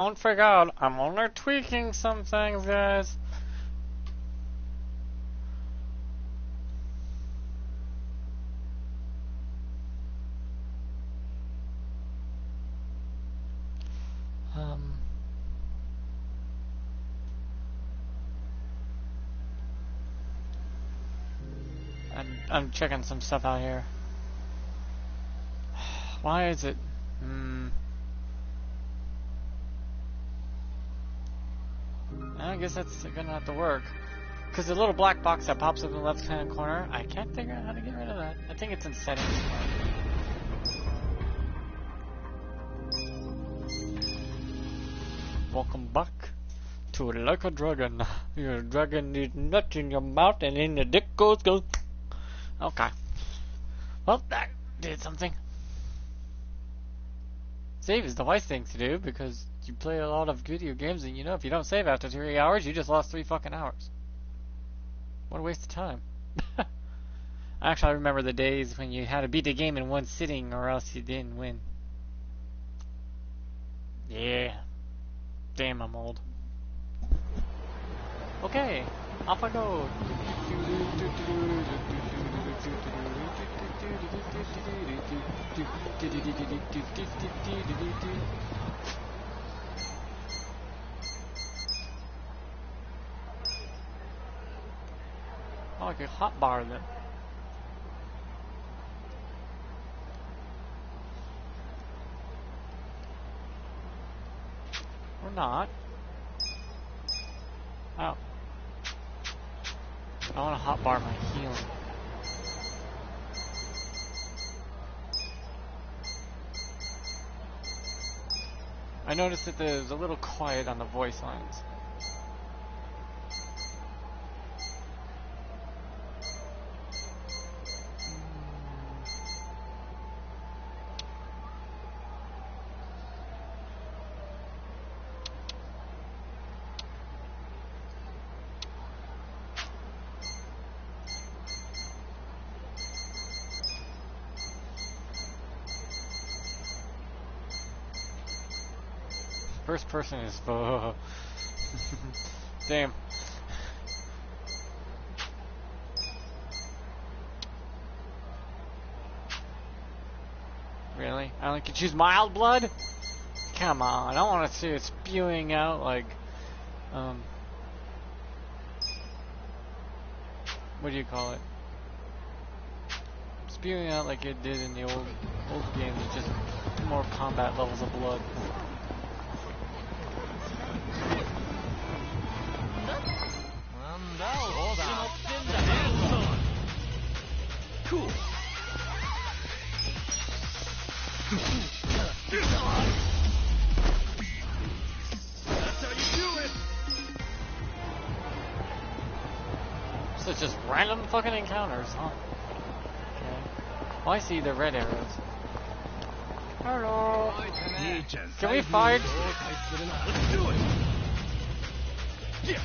Don't freak out. I'm only tweaking some things, guys. Um, I'm checking some stuff out here. Why is it? I guess that's gonna have to work. Because the little black box that pops up in the left hand corner, I can't figure out how to get rid of that. I think it's in settings. Welcome back to Like a Dragon. Your dragon needs nuts in your mouth and in the dick goes. Okay. Well, that did something. Save is the wise thing to do because you play a lot of video games and you know if you don't save after 3 hours, you just lost 3 fucking hours. What a waste of time. Actually, I remember the days when you had to beat the game in one sitting or else you didn't win. Yeah. Damn, I'm old. Okay, off I go. Oh, I could hotbar them. Or not. Oh. I want to hotbar my healing. I noticed that there's a little quiet on the voice lines. First person is damn. Really? I only can choose mild blood? Come on, I don't want to see it spewing out like what do you call it? Spewing out like it did in the old games, just more combat levels of blood. Cool. That's how you do it. So it's just random fucking encounters, huh? Okay. Oh, I see the red arrows. Hello. Can we fight? Let's do it. Yeah.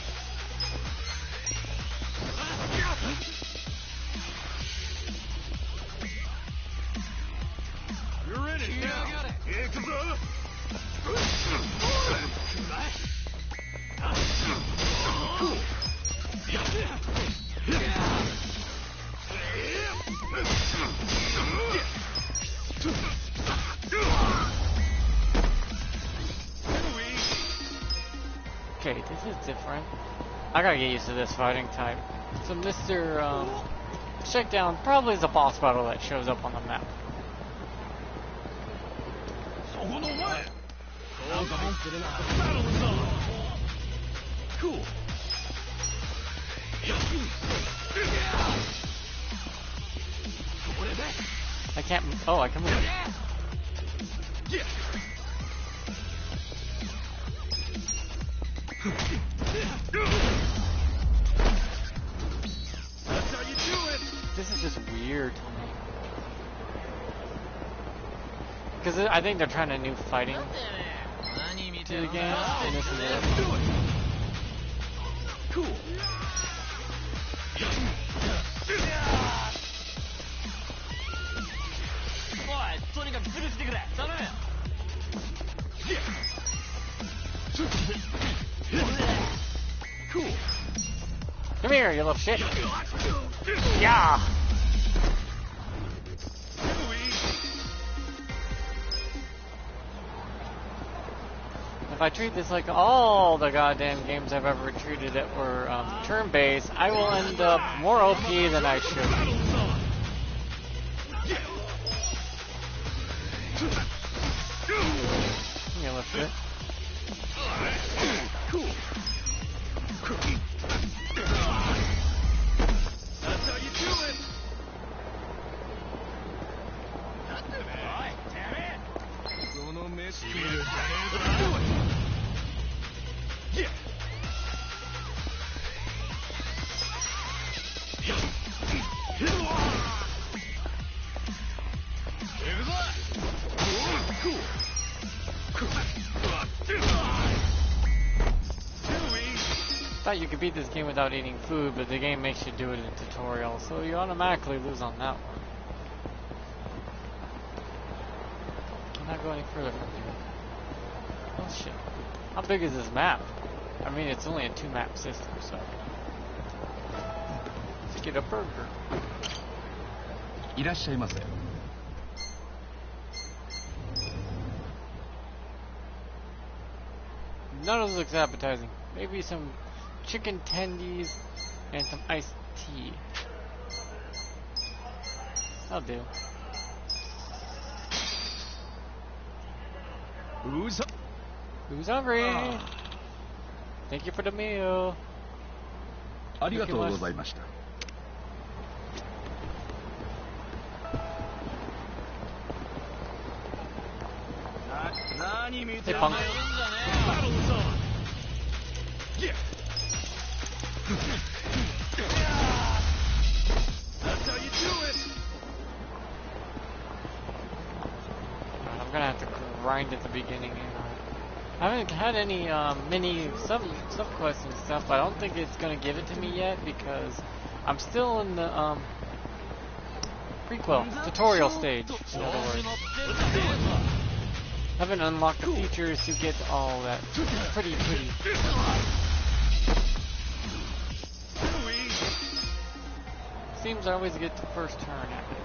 You're in it now. Yakuza. Cool. Okay, this is different. I gotta get used to this fighting type. So Mr. Shakedown probably is a boss battle that shows up on the map. Cool. I can't. Oh, I can move. Yeah. That's how you do it. This is just weird to me. Because I think they're trying a new fighting to the game, and this is it. Cool. Cool. Come here, you little shit. Yeah. If I treat this like all the goddamn games I've ever treated that were turn-based, I will end up more OP than I should. You little shit. Cool. That's how you do it. Yeah. Thought you could beat this game without eating food, but the game makes you do it in tutorial, so you automatically lose on that one. I'm not going any further from here. Oh shit. How big is this map? I mean, it's only a 2-map system, so. Let's get a burger. いらっしゃいませ。 None of this looks appetizing. Maybe some chicken tendies and some iced tea. That'll do. Who's up? Who's hungry? Thank you for the meal. ありがとうございました。 Hey, punk. Battle's on. Yeah. That's how you do it. I'm gonna have to grind at the beginning. I haven't had any mini subquests and stuff, but I don't think it's gonna give it to me yet because I'm still in the prequel tutorial stage. In other words, I haven't unlocked the features to get all that pretty. Seems I always get the first turn at it.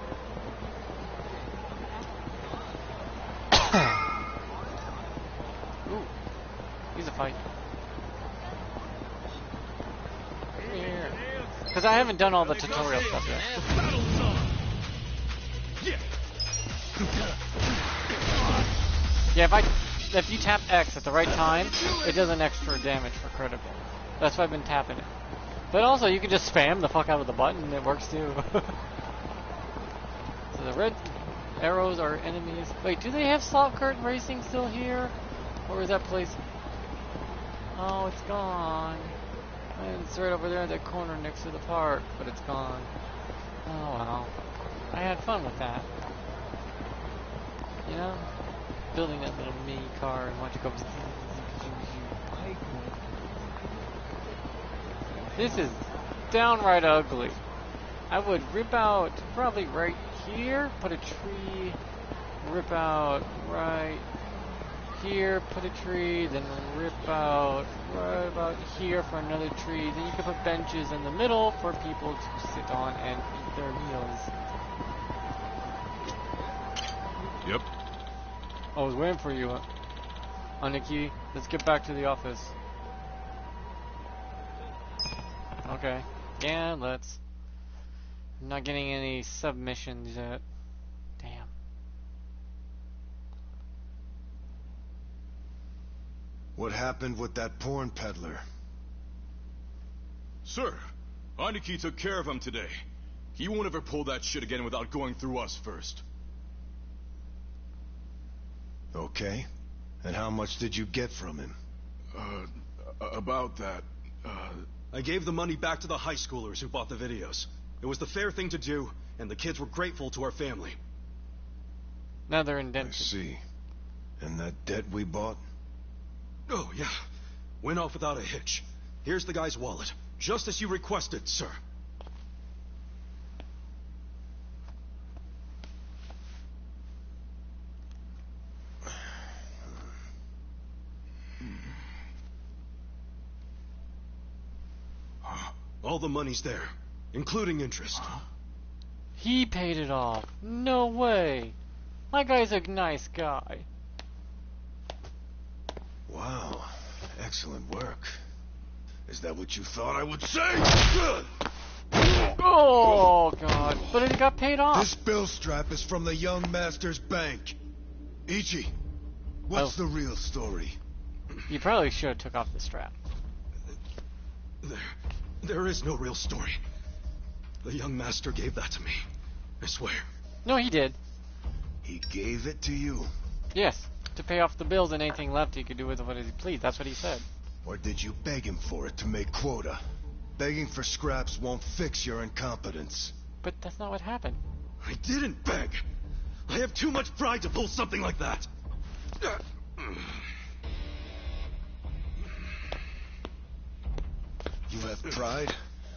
Ooh, he's a fight. Come here. Because I haven't done all the tutorial stuff yet. Battle's on. Yeah. Yeah, if you tap X at the right time, it does an extra damage for critical. That's why I've been tapping it. But also, you can just spam the fuck out of the button, it works too. So the red arrows are enemies. Wait, do they have Salt Curtain Racing still here? Or is that place... Oh, it's gone. And it's right over there in that corner next to the park, but it's gone. Oh well. I had fun with that. You know? Building that little mini car and watch it go. This is downright ugly. I would rip out probably right here, put a tree, rip out right here, put a tree, then rip out right about here for another tree. Then you could put benches in the middle for people to sit on and eat their meals. Yep. I was waiting for you, Aniki. Let's get back to the office. Okay. Yeah, let's. I'm not getting any submissions yet. Damn. What happened with that porn peddler? Sir, Aniki took care of him today. He won't ever pull that shit again without going through us first. Okay. And how much did you get from him? About that, I gave the money back to the high schoolers who bought the videos. It was the fair thing to do, and the kids were grateful to our family. Now they're I indented. see. And that debt we bought? Oh, yeah. Went off without a hitch. Here's the guy's wallet. Just as you requested, sir. All the money's there, including interest. He paid it off. No way. My guy's a nice guy. Wow. Excellent work. Is that what you thought I would say? Oh, God. But it got paid off. This bill strap is from the young master's bank. Ichi, what's the real story? You probably should have took off the strap. There is no real story. The young master gave that to me. I swear. No, he did. He gave it to you? Yes. To pay off the bills and anything left he could do with what he pleased. That's what he said. Or did you beg him for it to make quota? Begging for scraps won't fix your incompetence. But that's not what happened. I didn't beg. I have too much pride to pull something like that. You have pride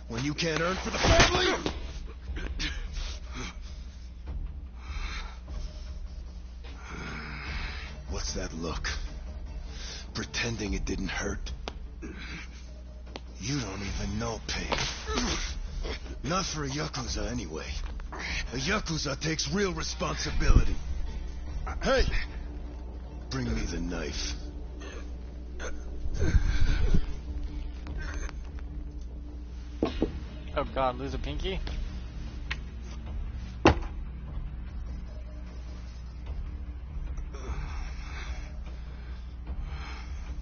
when you can't earn for the family? What's that look? Pretending it didn't hurt. You don't even know pain. Not for a Yakuza, anyway. A Yakuza takes real responsibility. Hey! Bring me the knife. Oh God, lose a pinky?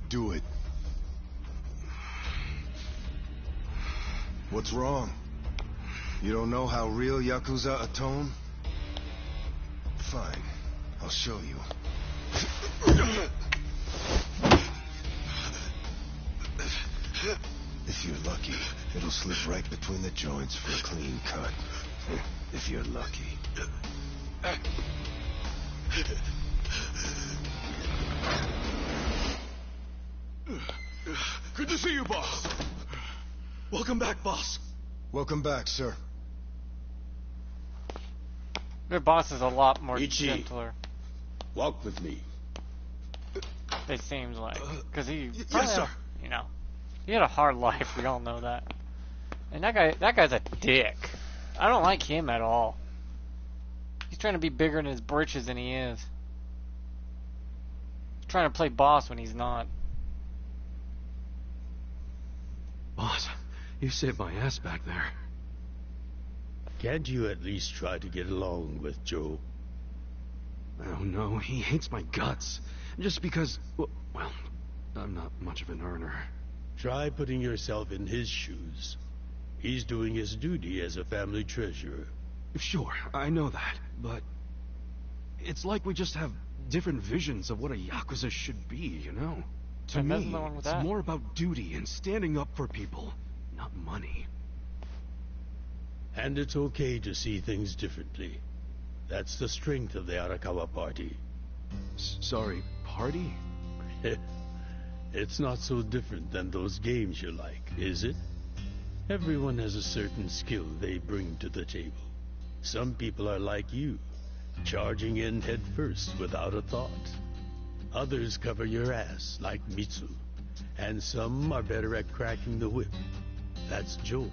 Do it. What's wrong? You don't know how real Yakuza atone? Fine. I'll show you. If you're lucky, it'll slip right between the joints for a clean cut. If you're lucky. Good to see you, boss. Welcome back, boss. Welcome back, sir. Their boss is a lot more Ichi. gentler. Walk with me. They seemed like, because he, Yes, sir. you know, he had a hard life. We all know that. And that guy's a dick. I don't like him at all. He's trying to be bigger in his britches than he is. He's trying to play boss when he's not. Boss, you saved my ass back there. Can't you at least try to get along with Joe? Oh no, he hates my guts. Just because, well, I'm not much of an earner. Try putting yourself in his shoes. He's doing his duty as a family treasurer. Sure, I know that, but it's like we just have different visions of what a Yakuza should be, you know? To And there's me, no one with it's that. more about duty and standing up for people, not money. And it's okay to see things differently. That's the strength of the Arakawa Party. Sorry, party? It's not so different than those games you like, is it? Everyone has a certain skill they bring to the table. Some people are like you, charging in head first without a thought. Others cover your ass, like Mitsu. And some are better at cracking the whip. That's Joe.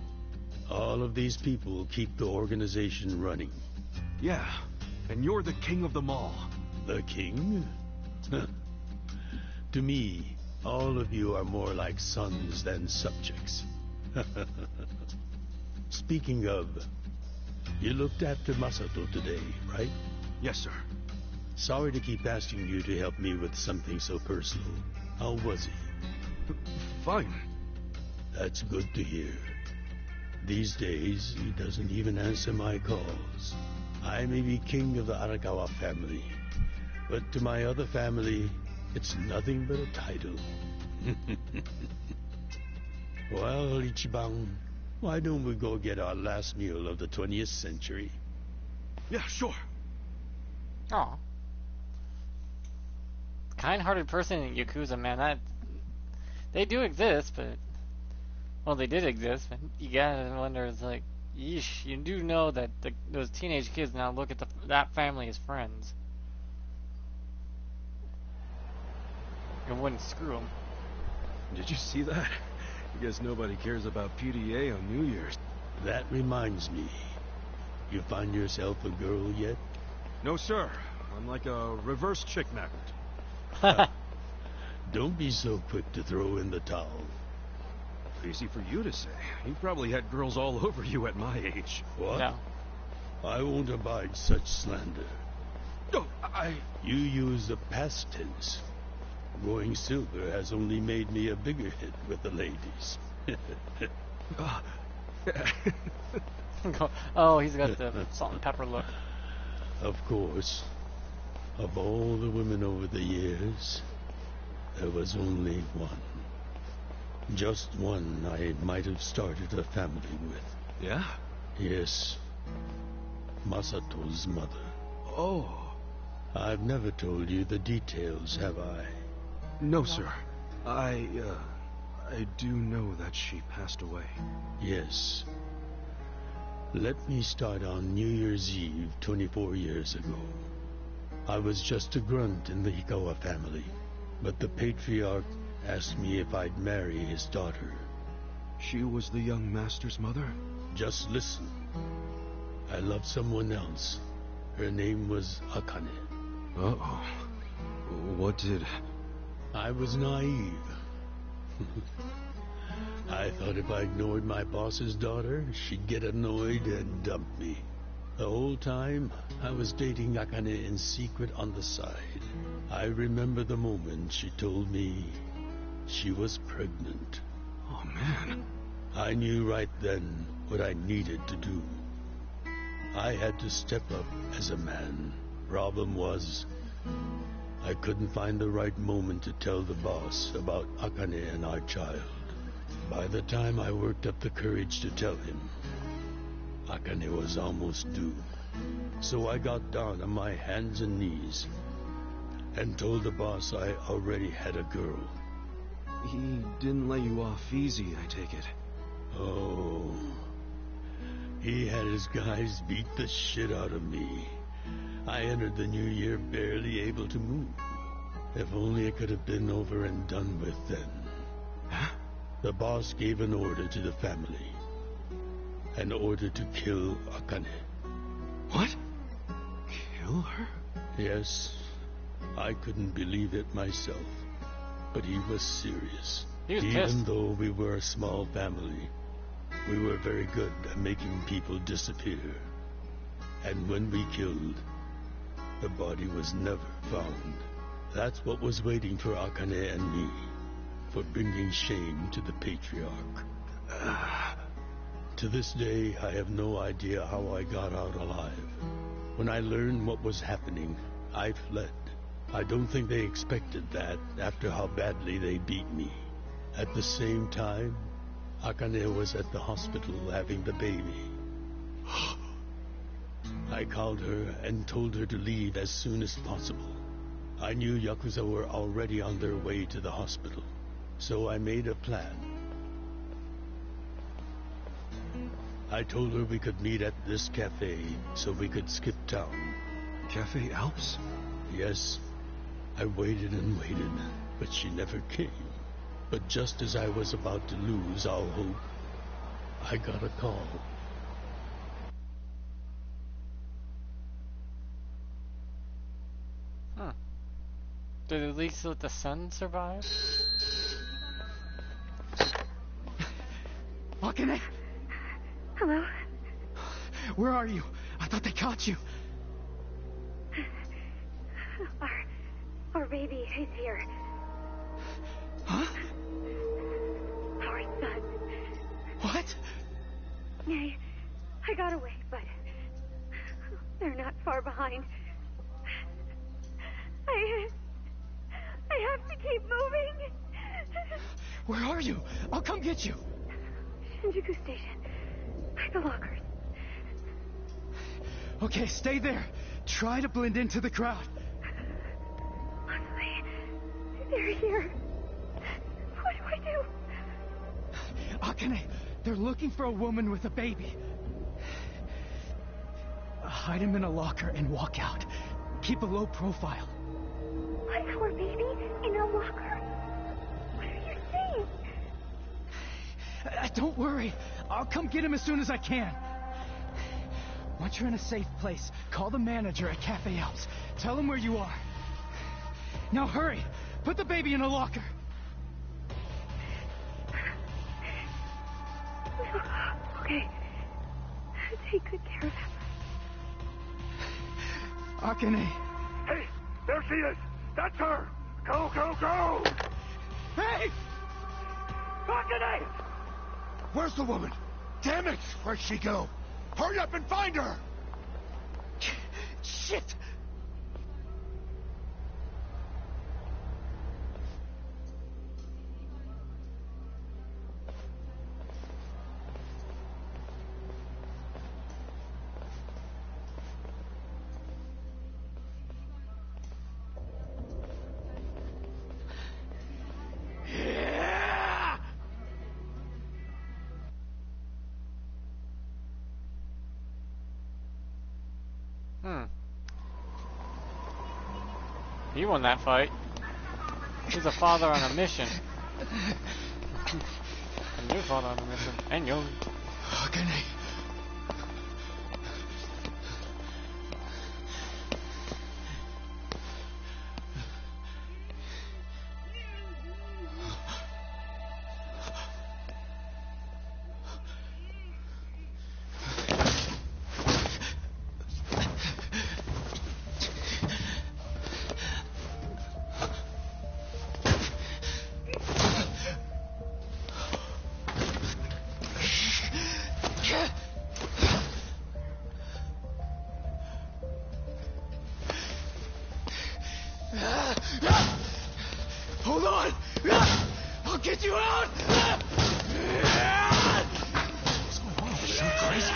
All of these people keep the organization running. Yeah, and you're the king of them all. The king? To me, all of you are more like sons than subjects. Speaking of, you looked after Masato today, right? Yes, sir. Sorry to keep asking you to help me with something so personal. How was he? Fine. That's good to hear. These days, he doesn't even answer my calls. I may be king of the Arakawa family, but to my other family, it's nothing but a title. Well, Ichiban, why don't we go get our last meal of the 20th century? Yeah, sure. Aw. Kind-hearted person in Yakuza, man, they do exist, but, well, they did exist, but you gotta wonder, it's like, yeesh, you do know that those teenage kids now look at that family as friends. It wouldn't screw them. Did you see that? I guess nobody cares about PDA on New Year's. That reminds me. You find yourself a girl yet? No, sir. I'm like a reverse chick magnet. Don't be so quick to throw in the towel. Easy for you to say. You probably had girls all over you at my age. What? No. I won't abide such slander. Oh, You use the past tense. Going silver has only made me a bigger hit with the ladies. Oh, he's got the salt and pepper look. Of course, of all the women over the years, there was only one. Just one I might have started a family with. Yeah? Yes, Masato's mother. Oh. I've never told you the details, have I? No, sir. I do know that she passed away. Yes. Let me start on New Year's Eve 24 years ago. I was just a grunt in the Hikawa family, but the patriarch asked me if I'd marry his daughter. She was the young master's mother? Just listen. I loved someone else. Her name was Akane. Uh-oh. What did... I was naive. I thought if I ignored my boss's daughter, she'd get annoyed and dump me. The whole time, I was dating Akane in secret on the side. I remember the moment she told me she was pregnant. Oh, man. I knew right then what I needed to do. I had to step up as a man. Problem was, I couldn't find the right moment to tell the boss about Akane and our child. By the time I worked up the courage to tell him, Akane was almost due. So I got down on my hands and knees and told the boss I already had a girl. He didn't let you off easy, I take it. Oh, he had his guys beat the shit out of me. I entered the new year barely able to move. If only it could have been over and done with then. Huh? The boss gave an order to the family. An order to kill Akane. What? Kill her? Yes, I couldn't believe it myself. But he was serious. He was Even pissed. though we were a small family, we were very good at making people disappear. And when we killed, the body was never found. That's what was waiting for Akane and me, for bringing shame to the patriarch. To this day, I have no idea how I got out alive. When I learned what was happening, I fled. I don't think they expected that after how badly they beat me. At the same time, Akane was at the hospital having the baby. I called her and told her to leave as soon as possible. I knew Yakuza were already on their way to the hospital, so I made a plan. I told her we could meet at this cafe so we could skip town. Cafe Alps? Yes, I waited and waited, but she never came. But just as I was about to lose all hope, I got a call. Huh. Did at least let the sun survive? Akane? Hello? Where are you? I thought they caught you. Our baby is here. Huh? Our son. What? I got away, but they're not far behind. I have to keep moving. Where are you? I'll come get you. Shinjuku Station. By the lockers. Okay, stay there. Try to blend into the crowd. Honestly, they're here. What do I do? Akane, they're looking for a woman with a baby. Hide him in a locker and walk out. Keep a low profile. Our baby in a locker? What are you saying? Don't worry. I'll come get him as soon as I can. Once you're in a safe place, call the manager at Cafe Alps. Tell him where you are. Now hurry. Put the baby in a locker. Okay. Take good care of him. Akane. Hey, there she is. That's her. Go, go, go. Hey! Akane! Where's the woman? Damn it! Where'd she go? Hurry up and find her! Shit! He won that fight. He's a father on a mission. A new father on a mission. And young. Akane. Hold on! I'll get you out! What's going on? You're so crazy.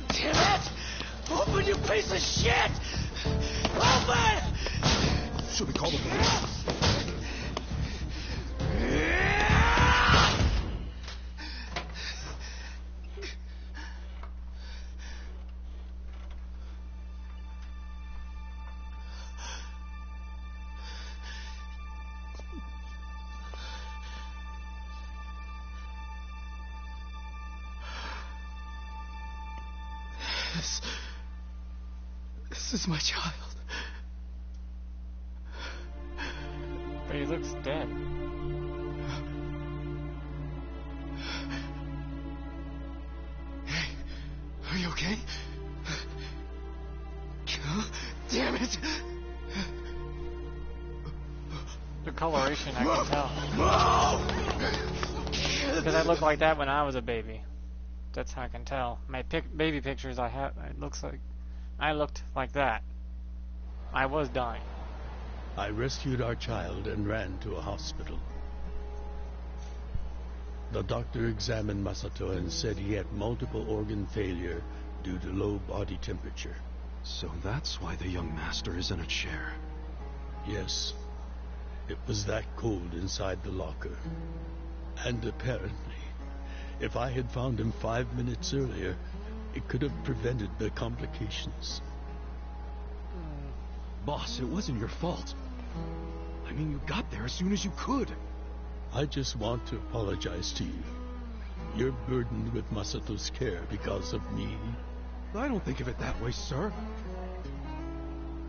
Damn it! Open, you piece of shit! Open! Should we call the police? This is my child. But he looks dead. Hey, are you okay? Damn it! The coloration, I can tell. Because I looked like that when I was a baby. That's how I can tell. My baby pictures I have, it looks like I looked like that. I was dying. I rescued our child and ran to a hospital. The doctor examined Masato and said he had multiple organ failure due to low body temperature. So that's why the young master is in a chair. Yes, it was that cold inside the locker. And apparently, if I had found him 5 minutes earlier, it could have prevented the complications. Boss, it wasn't your fault. I mean, you got there as soon as you could. I just want to apologize to you. You're burdened with Masato's care because of me. I don't think of it that way, sir.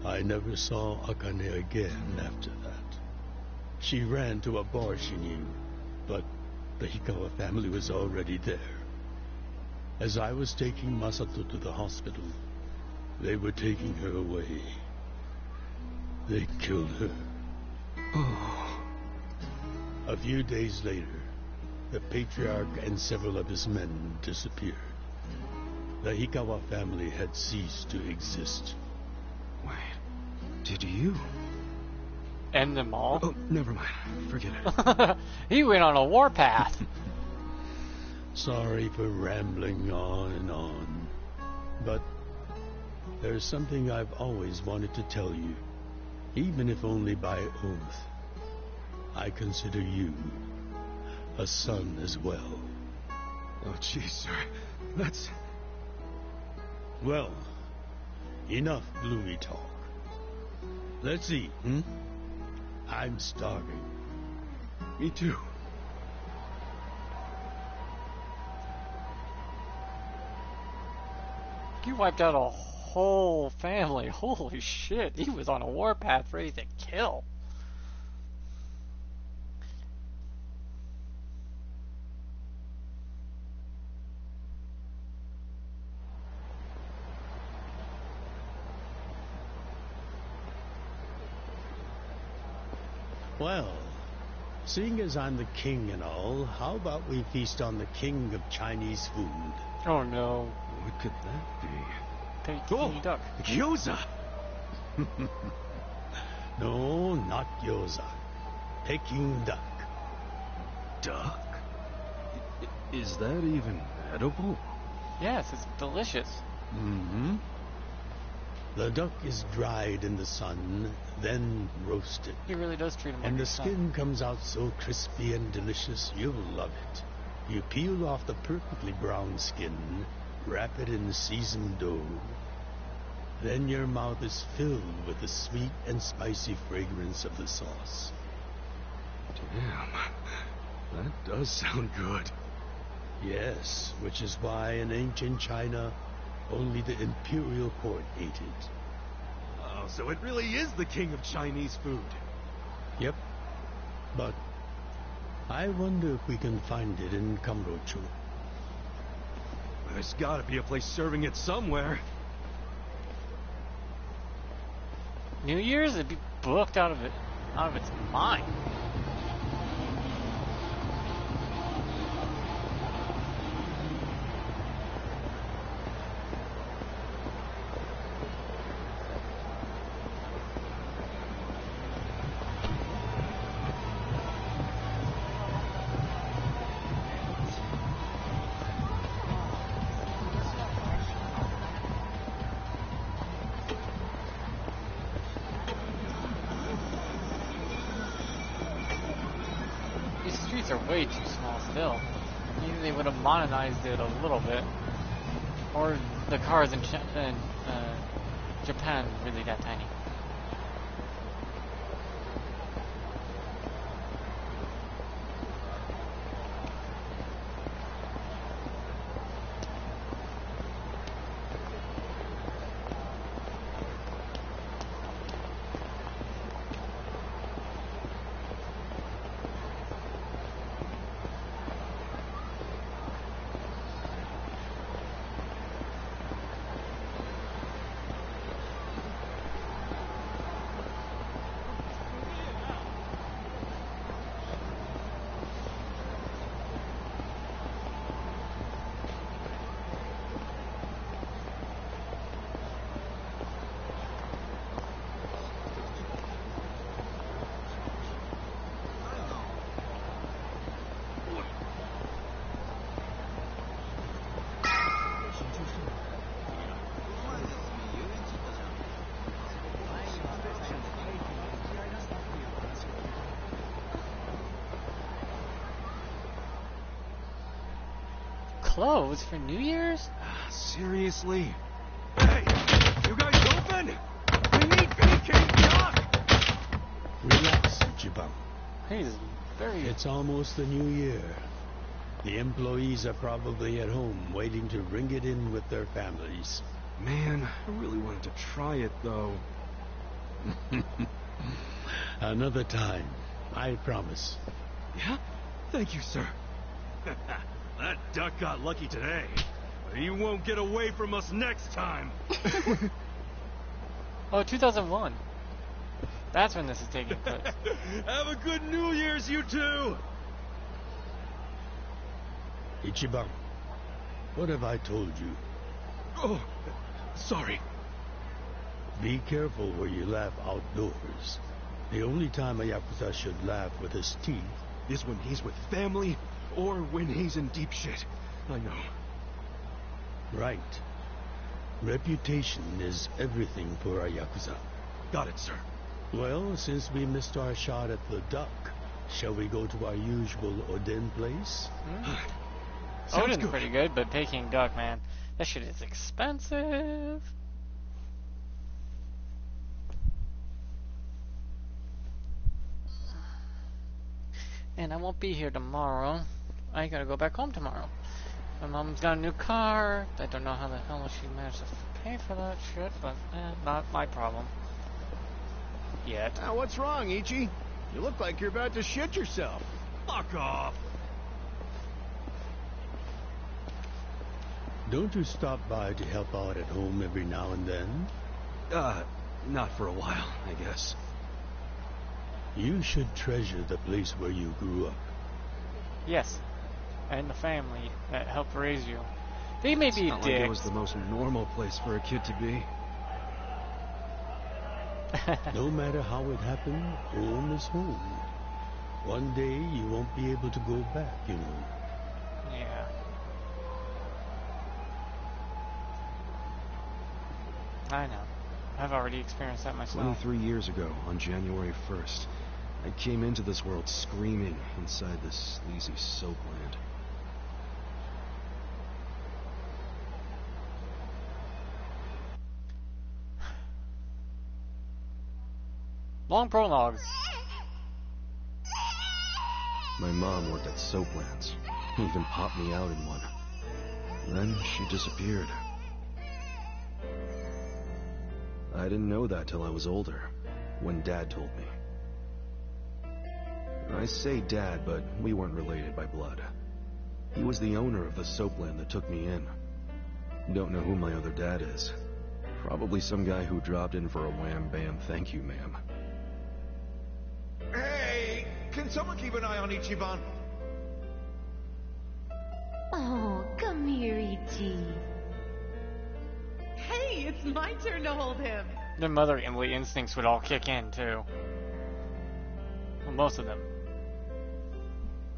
I never saw Akane again after that. She ran to a bar she knew, but the Hikawa family was already there. As I was taking Masato to the hospital, they were taking her away. They killed her. Oh. A few days later, the patriarch and several of his men disappeared. The Hikawa family had ceased to exist. Wait, did you? End them all? Oh, never mind. Forget it. He went on a warpath. Sorry for rambling on and on, but there's something I've always wanted to tell you, even if only by oath. I consider you a son as well. Oh, jeez, sir. That's... Well, enough gloomy talk. Let's eat, I'm starving. Me too. You wiped out a whole family. Holy shit. He was on a warpath ready to kill. Well, seeing as I'm the king and all, how about we feast on the king of Chinese food? Oh no. What could that be? Peking duck. Yakuza! No, not gyoza. Peking duck. Duck? Is that even edible? Yes, it's delicious. Mm-hmm. The duck is dried in the sun, then roasted. He really does treat him like And the his son. skin comes out so crispy and delicious, you'll love it. You peel off the perfectly brown skin, wrap it in seasoned dough. Then your mouth is filled with the sweet and spicy fragrance of the sauce. Damn. That does sound good. Yes, which is why in ancient China, only the imperial court ate it. Oh, so it really is the king of Chinese food. Yep. But I wonder if we can find it in Kamurocho. There's gotta be a place serving it somewhere. New Year's, it'd be booked out of its mind. These streets are way too small still. Maybe they would have modernized it a little bit. Or the cars in Japan really that tiny. Closed for New Year's? Seriously? Hey! You guys open? We need Peking duck! Relax, Ichiban. He's very... It's almost the new year. The employees are probably at home waiting to bring it in with their families. Man, I really wanted to try it, though. Another time, I promise. Yeah? Thank you, sir. That duck got lucky today. But he won't get away from us next time. Oh, 2001. That's when this is taking place. Have a good New Year's, you two! Ichiban, what have I told you? Oh, sorry. Be careful where you laugh outdoors. The only time a Yakuza should laugh with his teeth is when he's with family or when he's in deep shit. I know. Right. Reputation is everything for a Yakuza. Got it, sir. Well, since we missed our shot at the duck, shall we go to our usual Oden place? Odin's good. Pretty good, but Peking duck, man, that shit is expensive. And I won't be here tomorrow. I gotta go back home tomorrow. My mom's got a new car. I don't know how the hell she managed to pay for that shit, but not my problem. Yet. Now, what's wrong, Ichi? You look like you're about to shit yourself. Fuck off! Don't you stop by to help out at home every now and then? Not for a while, I guess. You should treasure the place where you grew up. Yes. And the family that helped raise you. They may be It's not like dicks. it was the most normal place for a kid to be. No matter how it happened, home is home. One day you won't be able to go back, you know. Yeah. I know. I've already experienced that myself. 23 years ago, on January 1st, I came into this world screaming inside this sleazy soap land. Long prologues. My mom worked at Soaplands. Even popped me out in one. Then she disappeared. I didn't know that till I was older, when Dad told me. I say Dad, but we weren't related by blood. He was the owner of the soapland that took me in. Don't know who my other dad is. Probably some guy who dropped in for a wham-bam thank you, ma'am. Hey, can someone keep an eye on Ichiban? Oh, come here, Ichi. Hey, it's my turn to hold him. Their motherly instincts would all kick in, too. Well, most of them.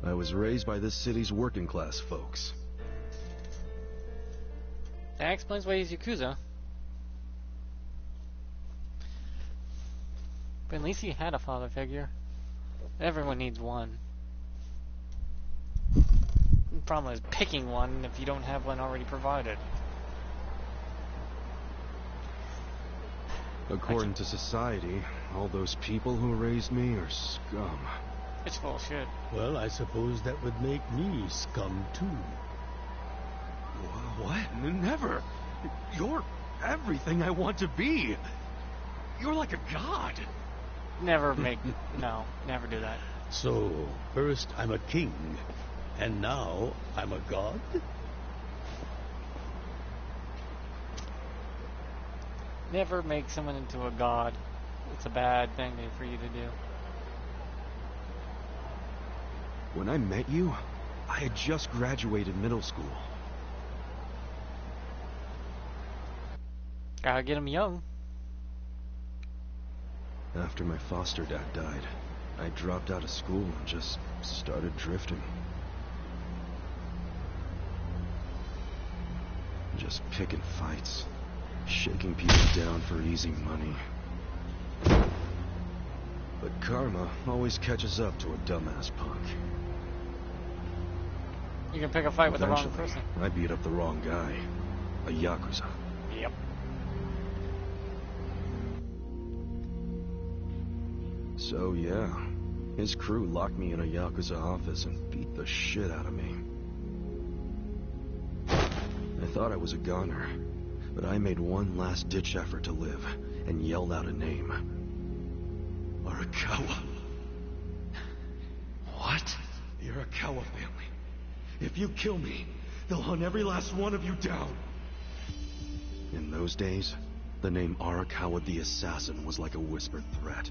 I was raised by this city's working class folks. That explains why he's Yakuza. But at least he had a father figure. Everyone needs one. The problem is picking one if you don't have one already provided. According to society, all those people who raised me are scum. It's bullshit. Well, I suppose that would make me scum too. What? Never. You're everything I want to be. You're like a god. Never make... no, never do that. So, first I'm a king, and now I'm a god? Never make someone into a god. It's a bad thing for you to do. When I met you, I had just graduated middle school. Gotta get him young. After my foster dad died, I dropped out of school and just started drifting. Just picking fights, shaking people down for easy money. But karma always catches up to a dumbass punk. You can pick a fight with the wrong Eventually, person. I beat up the wrong guy. A Yakuza. Yep. So yeah, his crew locked me in a Yakuza office and beat the shit out of me. I thought I was a goner, but I made one last-ditch effort to live and yelled out a name. Arakawa. What? The Arakawa family. If you kill me, they'll hunt every last one of you down. In those days, the name Arakawa the Assassin was like a whispered threat.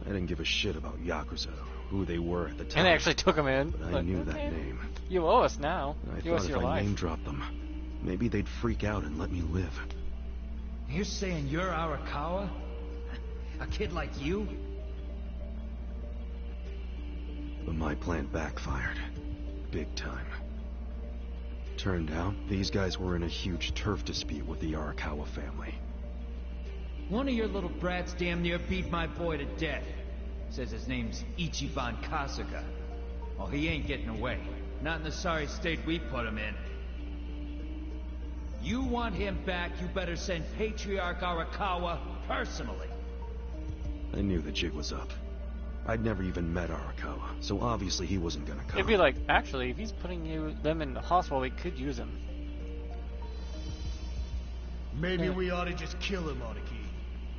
I didn't give a shit about Yakuza, who they were at the time. And they actually took him in. But I knew that name. You owe us now. I You owe thought us if your I life. name-dropped them, maybe they'd freak out and let me live. You're saying you're Arakawa? A kid like you? But my plan backfired. Big time. Turned out, these guys were in a huge turf dispute with the Arakawa family. One of your little brats damn near beat my boy to death. Says his name's Ichiban Kasuga. Well, he ain't getting away. Not in the sorry state we put him in. You want him back, you better send Patriarch Arakawa personally. I knew the jig was up. I'd never even met Arakawa, so obviously he wasn't gonna come. It'd be like, actually, if he's putting them in the hospital, we could use him. Maybe we ought to just kill him, Aniki.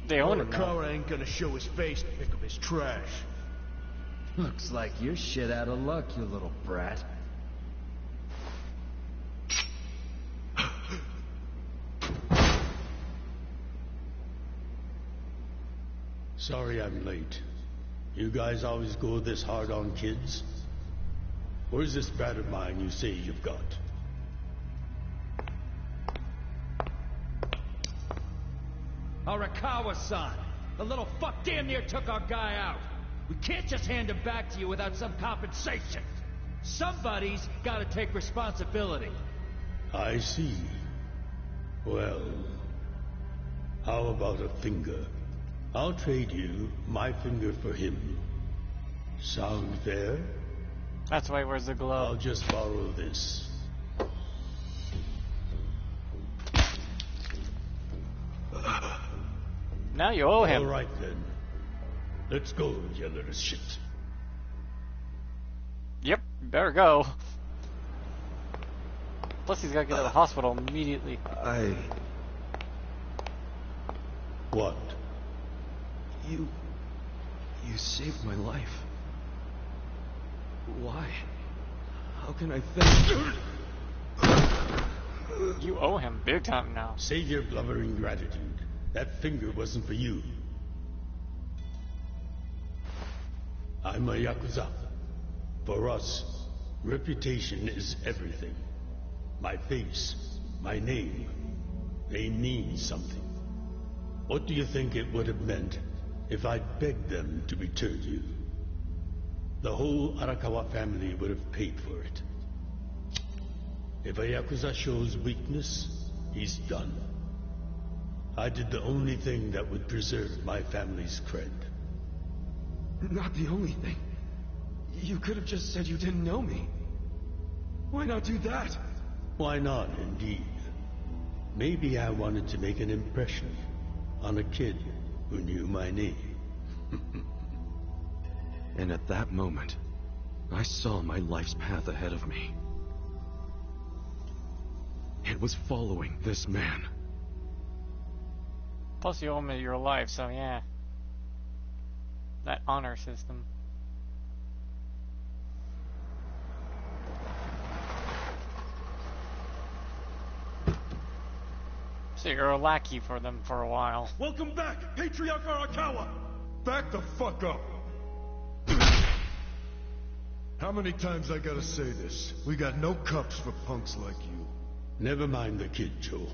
They own him now. Arakawa ain't gonna show his face to pick up his trash. Looks like you're shit out of luck, you little brat. Sorry I'm late. You guys always go this hard on kids? Where's this brat of mine you say you've got? Arakawa-san! The little fuck damn near took our guy out. We can't just hand him back to you without some compensation. Somebody's gotta take responsibility. I see. Well, how about a finger? I'll trade you my finger for him. Sound fair? That's why he wears the glove. I'll just borrow this. Now you owe him. All right then. Let's go, you little shit. Yep, better go. Plus he's got to get to the hospital immediately. What? You saved my life. Why? How can I thank you? You owe him big time now. Save your blubbering gratitude. That finger wasn't for you. I'm a Yakuza. For us, reputation is everything. My face, my name, they mean something. What do you think it would have meant if I'd begged them to return you? The whole Arakawa family would have paid for it. If a Yakuza shows weakness, he's done. I did the only thing that would preserve my family's cred. Not the only thing. You could have just said you didn't know me. Why not do that? Why not, indeed? Maybe I wanted to make an impression on a kid who knew my name. And at that moment, I saw my life's path ahead of me. It was following this man. Plus you owe him your life, so yeah. That honor system. So you're a lackey for them for a while. Welcome back, Patriarch Arakawa! Back the fuck up! How many times I gotta say this? We got no cups for punks like you. Never mind the kid, Joe.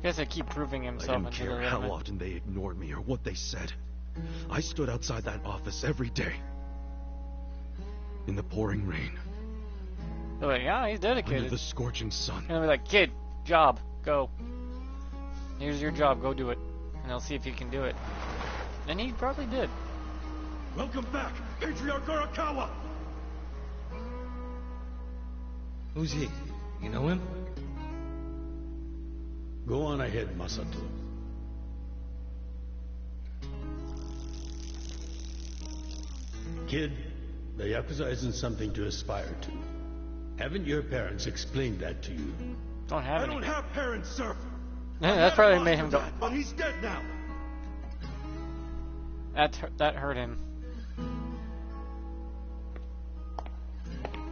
Guess I keep proving himself. I didn't care how often they ignored me or what they said. I stood outside that office every day. In the pouring rain. They're like, yeah, he's dedicated. Under the scorching sun. And they'll be like, kid, job, go. Here's your job, go do it. And they'll see if you can do it. And he probably did. Welcome back, Patriarch Arakawa! Who's he? You know him? Go on ahead, Masato. Kid, the Yakuza isn't something to aspire to. Haven't your parents explained that to you? Don't have I any. don't have parents, sir! That probably made him go. But he's dead now! That hurt him.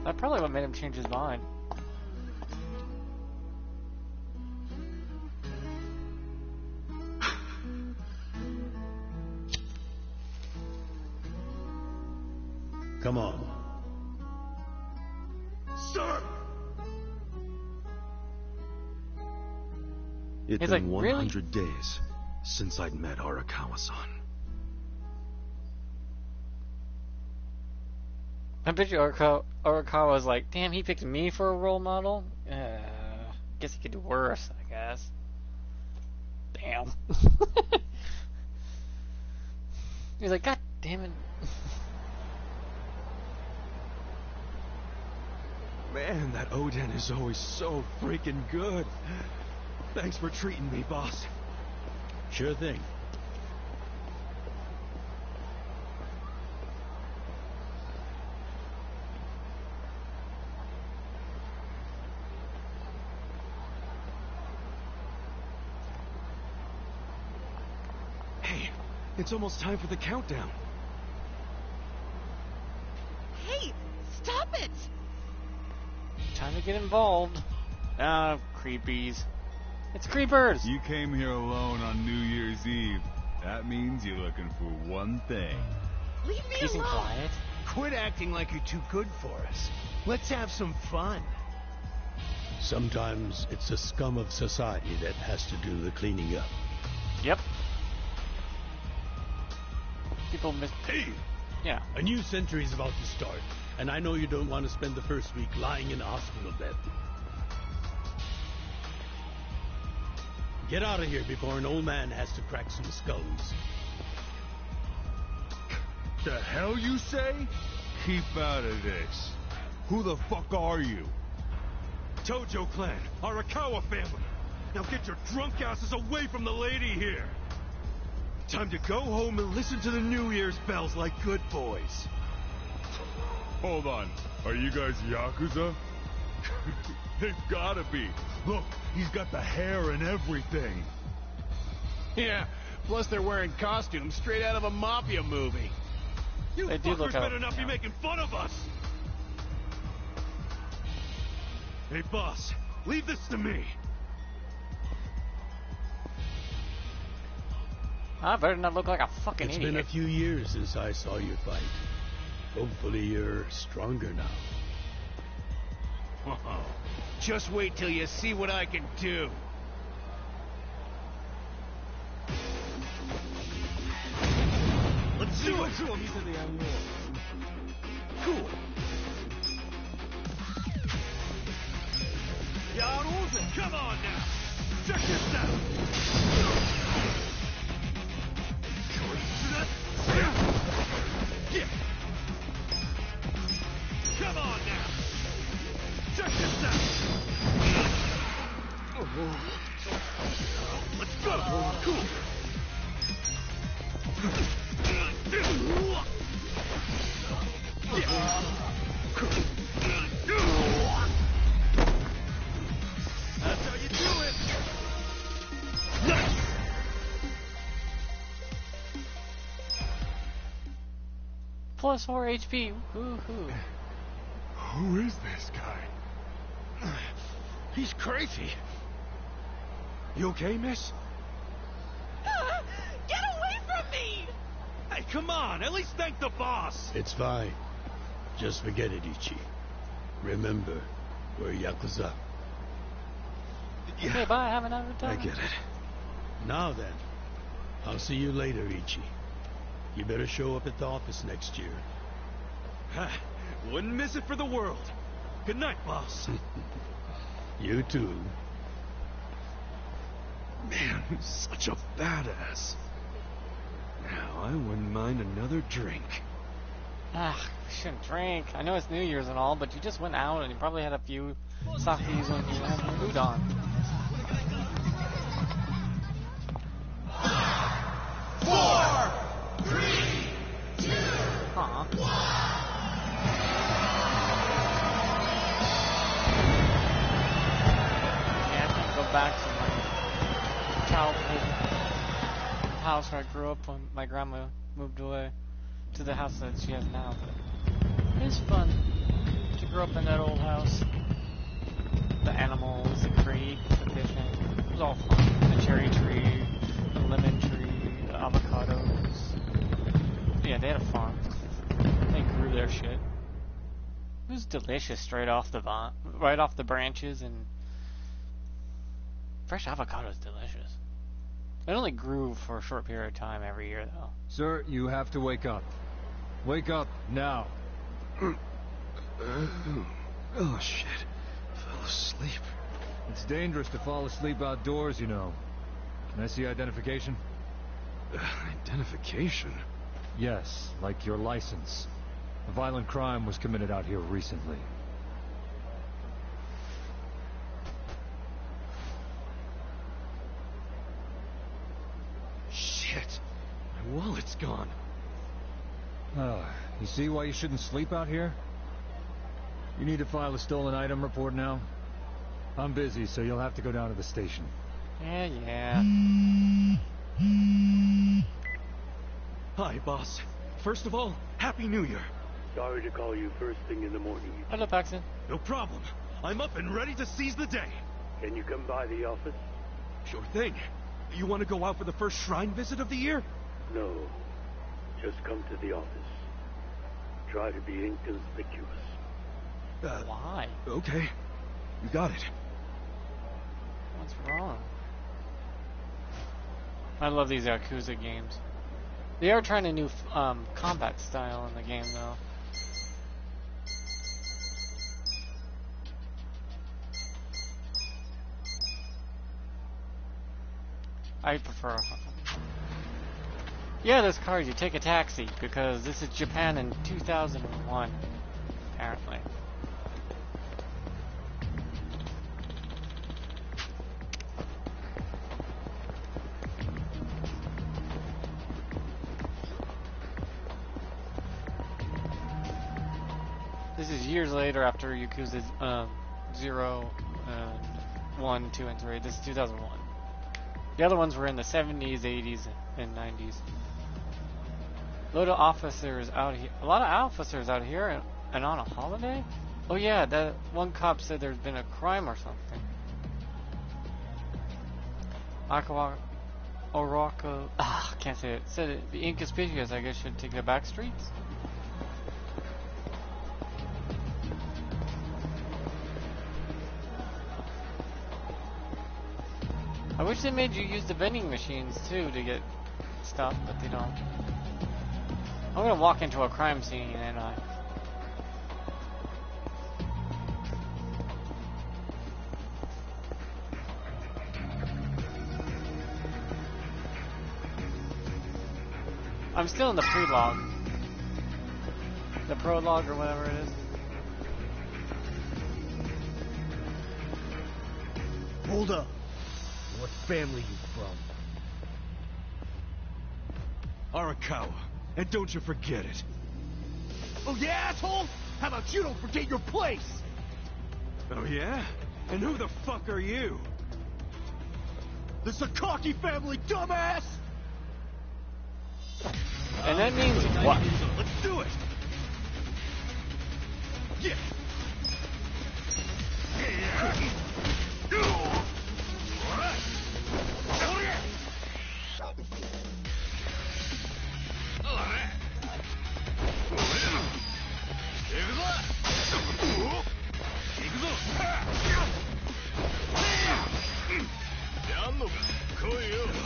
That probably what made him change his mind. Come on. Sir! It's He's been like, 100 days since I'd met Arakawa-san. I bet you Arakawa's like, damn, he picked me for a role model? Guess he could do worse, I guess. Damn. He's like, god damn it. Man, that Oden is always so freaking good. Thanks for treating me, boss. Sure thing. It's almost time for the countdown. Hey, stop it! Time to get involved. Ah, creepies. It's creepers! You came here alone on New Year's Eve. That means you're looking for one thing. Leave me Peace and alone! quiet. Quit acting like you're too good for us. Let's have some fun. Sometimes it's the scum of society that has to do the cleaning up. Yep. People miss... Hey! Yeah. A new century's about to start, and I know you don't want to spend the first week lying in a hospital bed. Get out of here before an old man has to crack some skulls. The hell you say? Keep out of this. Who the fuck are you? Tojo clan, Arakawa family. Now get your drunk asses away from the lady here. Time to go home and listen to the New Year's bells like good boys. Hold on. Are you guys Yakuza? They've gotta be. Look, he's got the hair and everything. Yeah, plus they're wearing costumes straight out of a mafia movie. You They do look fuckers out, better not be making fun of us. Hey, boss, leave this to me. I better not look like a fucking It's idiot. been a few years since I saw you fight. Hopefully you're stronger now. Just wait till you see what I can do. Let's do it. Cool. Yakuza, come on now. Check this out. Yeah. Come on now. Check this out. Let's go. Cool. That's how you do it. Nice. Plus 4 HP. Woohoo. Who is this guy? He's crazy. You okay, miss? Get away from me! Hey, come on. At least thank the boss. It's fine. Just forget it, Ichi. Remember, we're Yakuza. Okay, bye. Have another I time. get it. Now then, I'll see you later, Ichi. You better show up at the office next year. Wouldn't miss it for the world. Good night, boss. You too. Man, he's such a badass. Now, I wouldn't mind another drink. Ah, we shouldn't drink. I know it's New Year's and all, but you just went out and you probably had a few sakis when you had your udon. Aw. Yeah, I think I'll go back to my childhood house where I grew up when my grandma moved away to the house that she has now. But it was fun to grow up in that old house. The animals, the creek, the fishing. It was all fun. The cherry tree, the lemon tree, the avocados. Yeah, they had a farm. They grew their shit. It was delicious straight off the right off the branches, and fresh avocado is delicious. It only grew for a short period of time every year, though. Sir, you have to wake up. Wake up now. Oh, shit. Fell asleep. It's dangerous to fall asleep outdoors, you know. Can I see identification? Identification? Yes, like your license. A violent crime was committed out here recently. Shit. My wallet's gone. You see why you shouldn't sleep out here? You need to file a stolen item report now? I'm busy, so you'll have to go down to the station. Yeah. Hi, boss. First of all, Happy New Year. Sorry to call you first thing in the morning. Hello, Paxton. No problem. I'm up and ready to seize the day. Can you come by the office? Sure thing. You want to go out for the first shrine visit of the year? No. Just come to the office. Try to be inconspicuous. Why? Okay. You got it. What's wrong? I love these Yakuza games. They are trying a new combat style in the game, though. I prefer. Yeah, this card, you take a taxi, because this is Japan in 2001, apparently. This is years later after Yakuza 0, 1, 2, and 3. This is 2001. The other ones were in the 70s, 80s, and 90s. A lot of officers out here. A lot of officers out here and on a holiday? Oh yeah, that one cop said there's been a crime or something. Orako, can't say it. Said it, the inconspicuous, I guess, should take the back streets. I wish they made you use the vending machines too to get stuff, but they don't. I'm gonna walk into a crime scene and I'm still in the prologue. The prologue or whatever it is. Hold up. What family you from? Arakawa. And don't you forget it. Oh yeah, asshole? How about you don't forget your place? Oh yeah? And who the fuck are you? The Sakaki family, dumbass! And that means what? Let's do it! Yeah!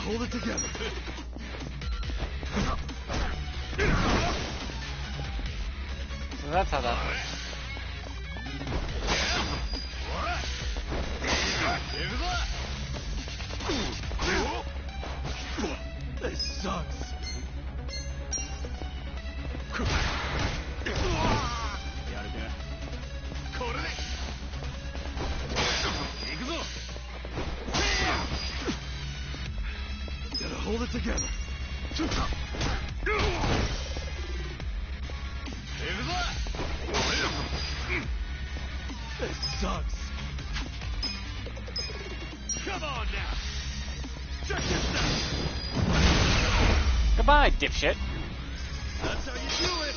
Hold it together. So that's how that works. This sucks. Gotta hold it together. This sucks. Come on now! Check this out! Goodbye, dipshit. That's how you do it!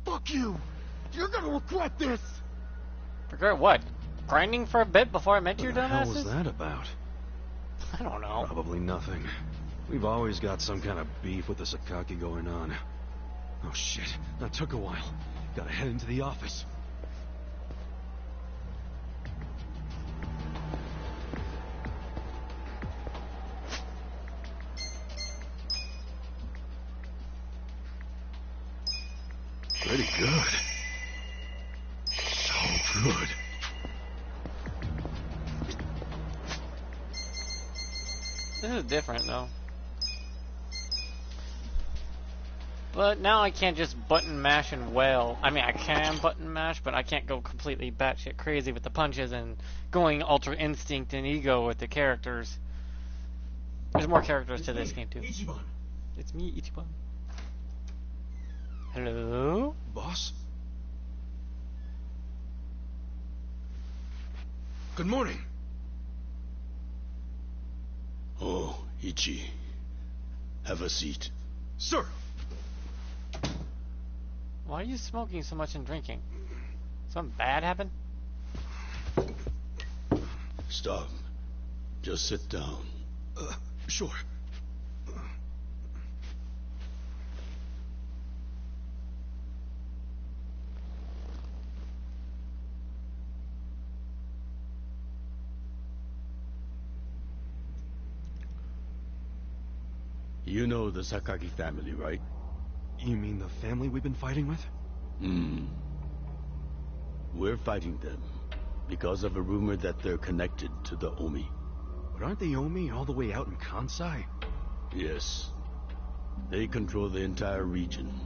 Fuck you! You're gonna regret this! Regret what? Grinding for a bit before I met your What the hell dumbasses? was that about? I don't know. Probably nothing. We've always got some kind of beef with the Sakaki going on. Oh shit, that took a while. Gotta head into the office. Pretty good. So good. This is different, though. But now I can't just button mash and wail. I mean, I can button mash, but I can't go completely batshit crazy with the punches and going ultra instinct and ego with the characters. There's more characters to this game, too. Ichiban. It's me, Ichiban. Hello? Boss? Good morning. Oh, Ichi. Have a seat. Sir! Why are you smoking so much and drinking? Something bad happened? Stop. Just sit down. Sure. You know the Sakaki family, right? You mean the family we've been fighting with? We're fighting them because of a rumor that they're connected to the Omi. But aren't the Omi all the way out in Kansai? Yes. They control the entire region.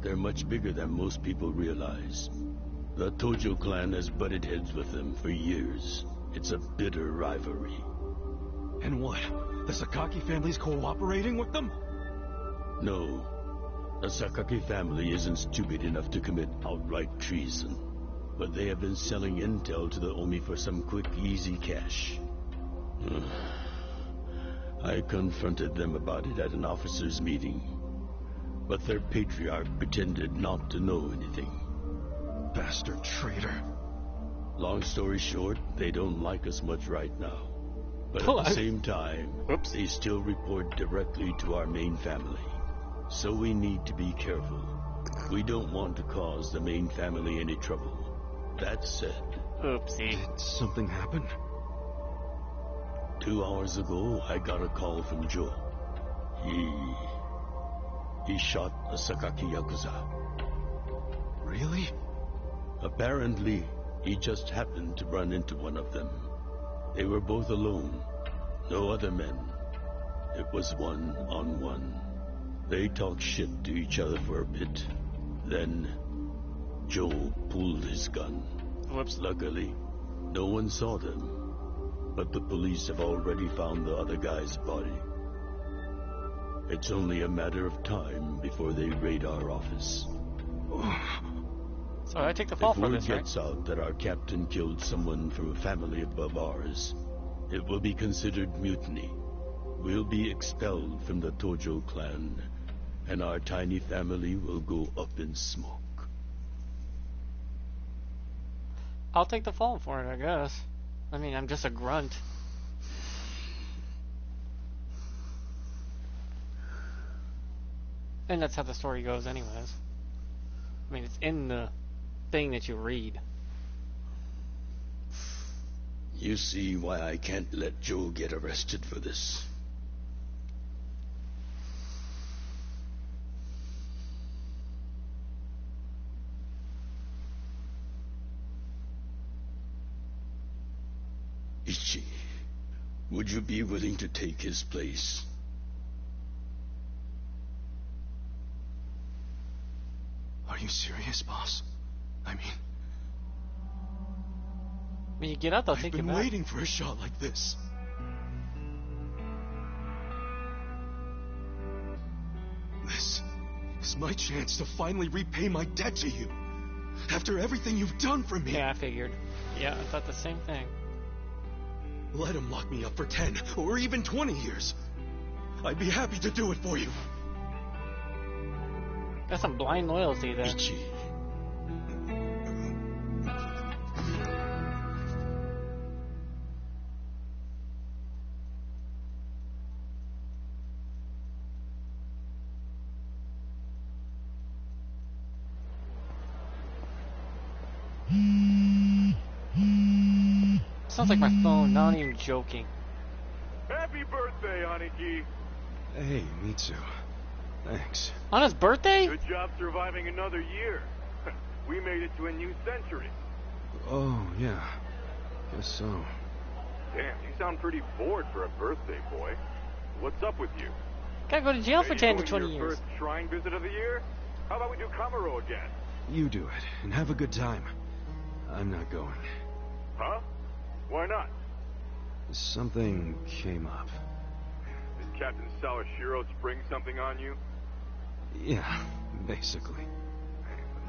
They're much bigger than most people realize. The Tojo clan has butted heads with them for years. It's a bitter rivalry. And what? The Sakaki family's cooperating with them? No. The Sakaki family isn't stupid enough to commit outright treason. But they have been selling intel to the Omi for some quick, easy cash. I confronted them about it at an officers' meeting. But their patriarch pretended not to know anything. Bastard traitor. Long story short, they don't like us much right now. But at the same time, they still report directly to our main family. So we need to be careful. We don't want to cause the main family any trouble. That said... Oopsie. Did something happen? 2 hours ago, I got a call from Joe. He shot a Sakaki Yakuza. Really? Apparently, he just happened to run into one of them. They were both alone. No other men. It was one-on-one. They talked shit to each other for a bit. Then, Joe pulled his gun. Whoops. Luckily, no one saw them. But the police have already found the other guy's body. It's only a matter of time before they raid our office. So I take the fall for this, right? If word gets out that our captain killed someone from a family above ours, it will be considered mutiny. We'll be expelled from the Tojo clan, and our tiny family will go up in smoke. I'll take the fall for it, I guess. I mean, I'm just a grunt. And that's how the story goes anyways. I mean, it's in the thing that you read. You see why I can't let Joe get arrested for this. Ichi, would you be willing to take his place? Are you serious, boss? I mean... When you get out, they'll take you back. I've been waiting for a shot like this. This is my chance to finally repay my debt to you. After everything you've done for me. Yeah, I figured. Yeah, I thought the same thing. Let him lock me up for 10 or even 20 years. I'd be happy to do it for you. That's some blind loyalty there. Ichi. Sounds like my phone, not even joking. Happy birthday, Aniki. Hey, Mitsu. Thanks. On his birthday? Good job surviving another year. We made it to a new century. Oh, yeah. Guess so. Damn, you sound pretty bored for a birthday boy. What's up with you? Gotta go to jail for 10 to 20 your years. First shrine visit of the year? How about we do Kamuro again? You do it, and have a good time. I'm not going. Huh? Why not? Something came up. Did Captain Sawashiro spring something on you? Yeah, basically.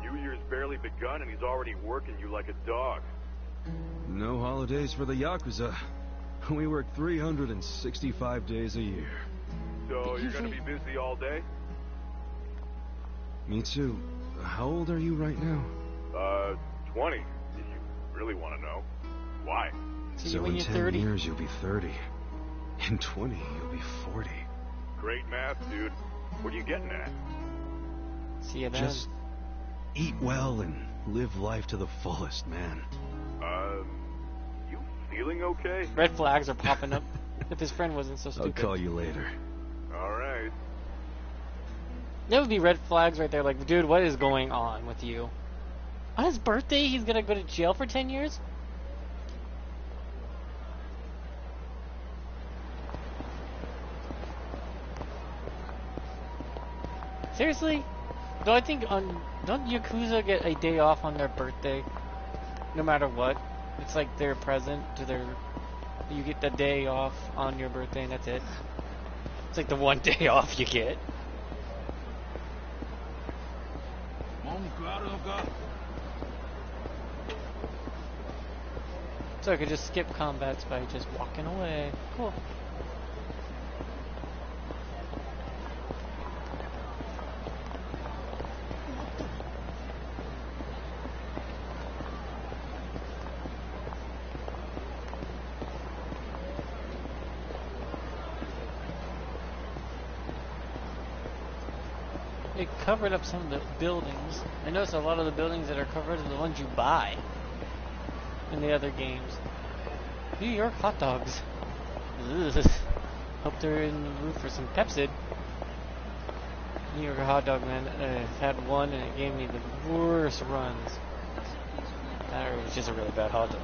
New Year's barely begun and he's already working you like a dog. No holidays for the Yakuza. We work 365 days a year. So you're gonna be busy all day? Me too. How old are you right now? 20, if you really want to know. Why? So in 10 years you'll be 30. In 20 you'll be 40. Great math, dude. What are you getting at? See you then. Just eat well and live life to the fullest, man. You feeling okay? Red flags are popping up. If his friend wasn't so stupid. I'll call you later. Alright. There would be red flags right there, like, dude, what is going on with you? On his birthday, he's gonna go to jail for 10 years? Seriously? Do I think don't Yakuza get a day off on their birthday? No matter what? It's like their present to their... You get the day off on your birthday and that's it. It's like the one day off you get. So I could just skip combats by just walking away. Cool. It covered up some of the buildings. I noticed a lot of the buildings that are covered are the ones you buy in the other games. New York hot dogs. Ugh. Hope they're in the roof for some Pepsid. New York hot dog, man. I've had one and it gave me the worst runs. Or it was just a really bad hot dog.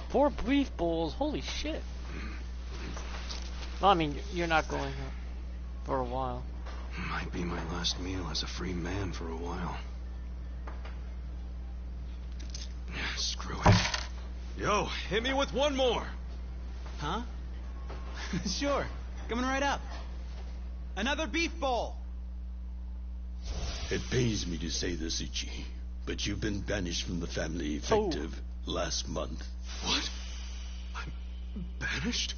Four beef bowls, holy shit. Well, I mean, you're not going for a while. Might be my last meal as a free man for a while. Screw it. Yo, hit me with one more. Huh? Sure. Coming right up. Another beef bowl. It pains me to say this, Ichi, but you've been banished from the family effective last month. What? I'm banished?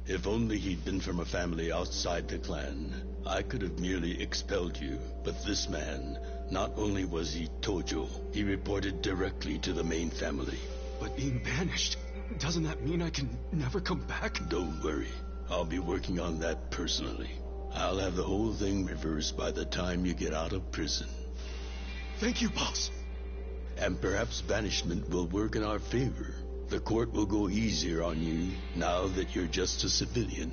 If only he'd been from a family outside the clan, I could have merely expelled you. But this man, not only was he Tojo, he reported directly to the main family. But being banished, doesn't that mean I can never come back? Don't worry. I'll be working on that personally. I'll have the whole thing reversed by the time you get out of prison. Thank you, boss. And perhaps banishment will work in our favor. The court will go easier on you now that you're just a civilian.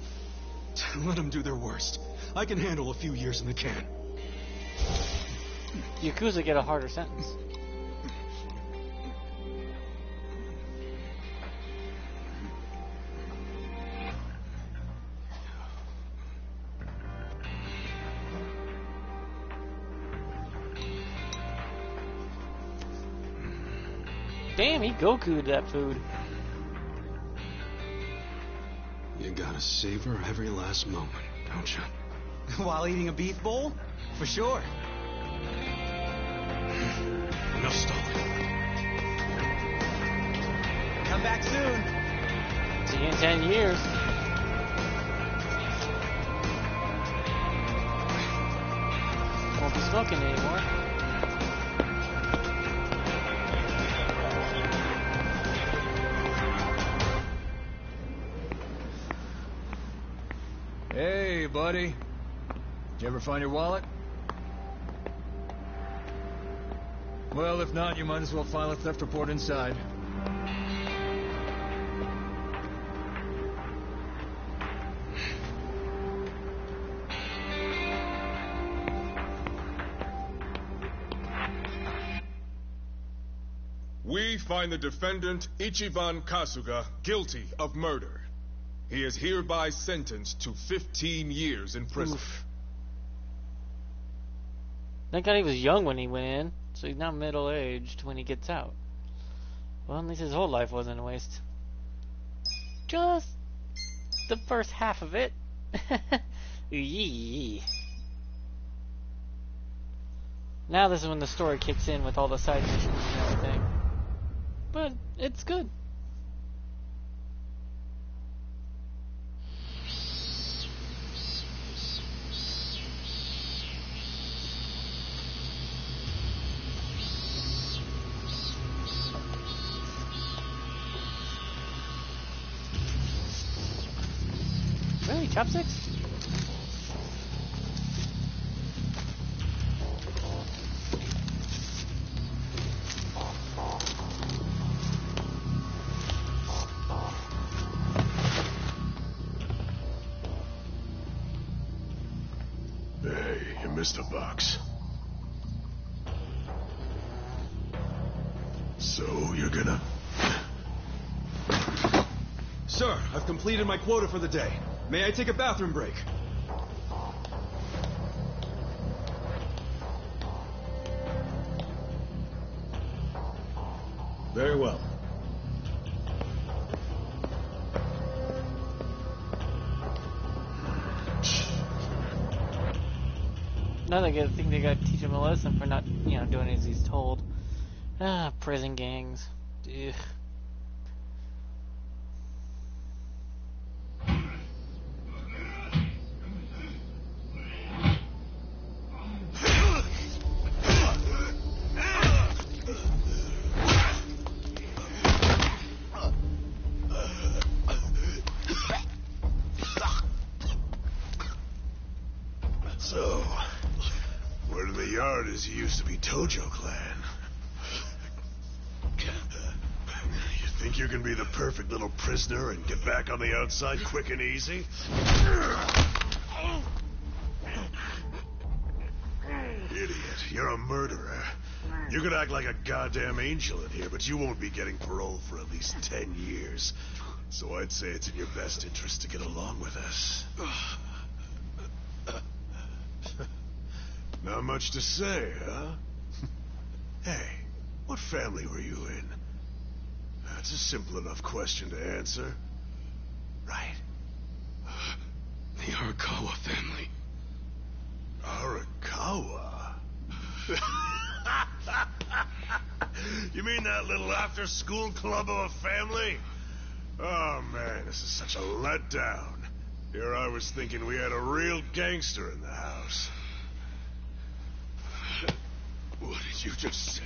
Let them do their worst. I can handle a few years in the can. Yakuza get a harder sentence. Damn, he Goku'd that food. You gotta savor every last moment, don't you? While eating a beef bowl? For sure. Enough stalling. Come back soon. See you in 10 years. Won't be smoking anymore. Hey, buddy. Did you ever find your wallet? Well, if not, you might as well file a theft report inside. We find the defendant, Ichiban Kasuga, guilty of murder. He is hereby sentenced to 15 years in prison. Oof. Thank God he was young when he went in, so he's not middle-aged when he gets out. Well, at least his whole life wasn't a waste. Just the first half of it. Yee. Now this is when the story kicks in with all the side missions and everything. But it's good. Really? Chopsticks? Hey, you missed a box. So, you're gonna... Sir, I've completed my quota for the day. May I take a bathroom break? Very well. Another good thing, they gotta teach him a lesson for not, doing as he's told. Prison gangs. Ugh. So, word in the yard is you used to be Tojo Clan. You think you can be the perfect little prisoner and get back on the outside quick and easy? Idiot, you're a murderer. You could act like a goddamn angel in here, but you won't be getting parole for at least 10 years. So I'd say it's in your best interest to get along with us. Not much to say, huh? Hey, what family were you in? That's a simple enough question to answer. Right? The Arakawa family. Arakawa? You mean that little after-school club of a family? Oh, man, this is such a letdown. Here I was thinking we had a real gangster in the house. What did you just say?